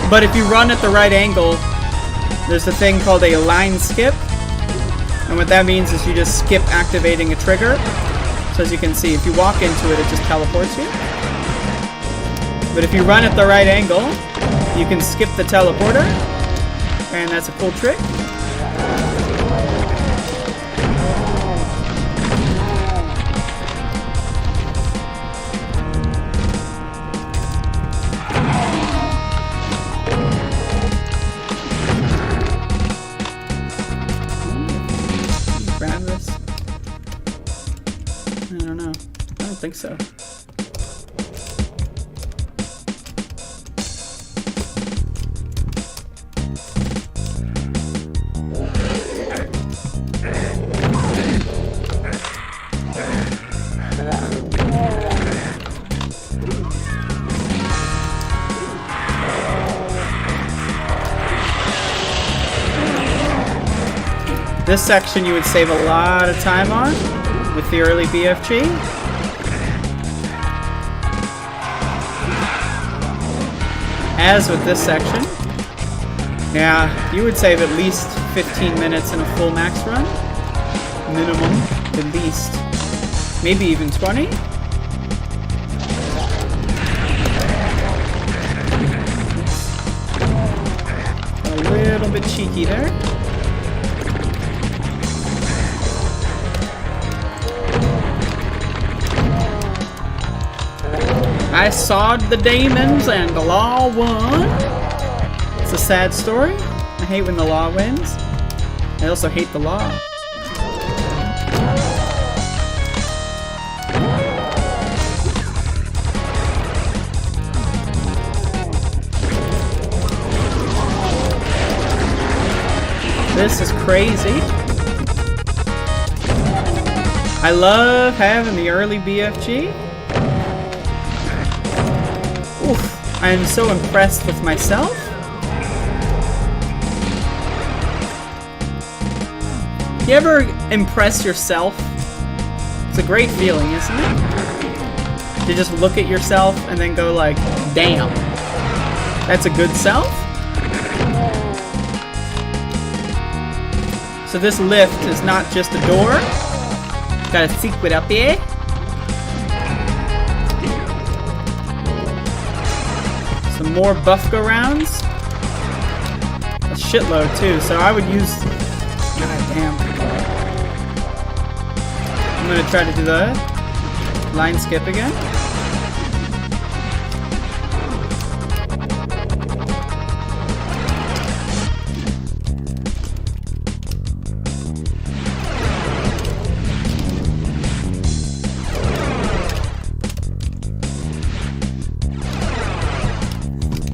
But if you run at the right angle, there's a thing called a line skip. And what that means is you just skip activating a trigger. So as you can see, if you walk into it, it just teleports you. But if you run at the right angle, you can skip the teleporter. And that's a cool trick. I think so. This section you would save a lot of time on with the early BFG. As with this section, yeah, you would save at least 15 minutes in a full max run. Minimum, at least. Maybe even 20. A little bit cheeky there. I sawed the demons and the law won. It's a sad story. I hate when the law wins. I also hate the law. This is crazy. I love having the early BFG. Oof, I am so impressed with myself. You ever impress yourself? It's a great feeling, isn't it? You just look at yourself and then go like, damn, that's a good self? So this lift is not just a door. Got a secret up here. Some more buff go rounds. A shitload too, so I would use... God damn. I'm gonna try to do the line skip again.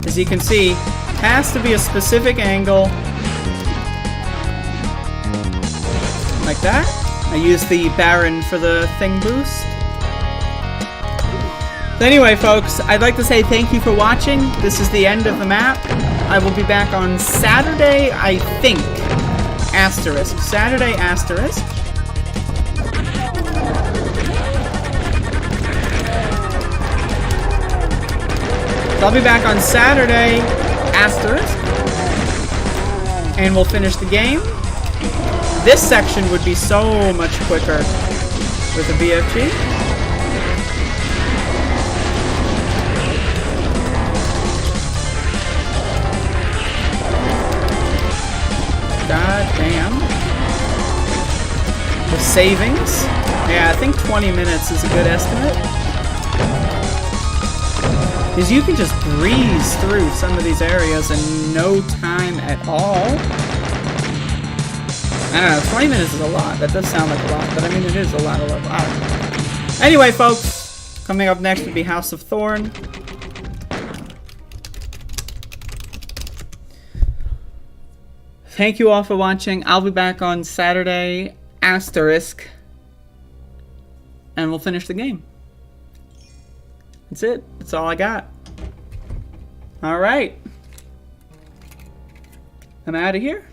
As you can see, has to be a specific angle. Like that. I use the Baron for the thing boost. So anyway, folks, I'd like to say thank you for watching. This is the end of the map. I will be back on Saturday, I think. Asterisk. Saturday, asterisk. I'll be back on Saturday, asterisk, and we'll finish the game. This section would be so much quicker with a BFG. God damn. The savings. Yeah, I think 20 minutes is a good estimate. Because you can just breeze through some of these areas in no time at all. I don't know, 20 minutes is a lot. That does sound like a lot, but I mean, it is a lot. I don't know. Anyway, folks, coming up next would be House of Thorn. Thank you all for watching. I'll be back on Saturday, asterisk, and we'll finish the game. That's it. That's all I got. All right. I'm out of here.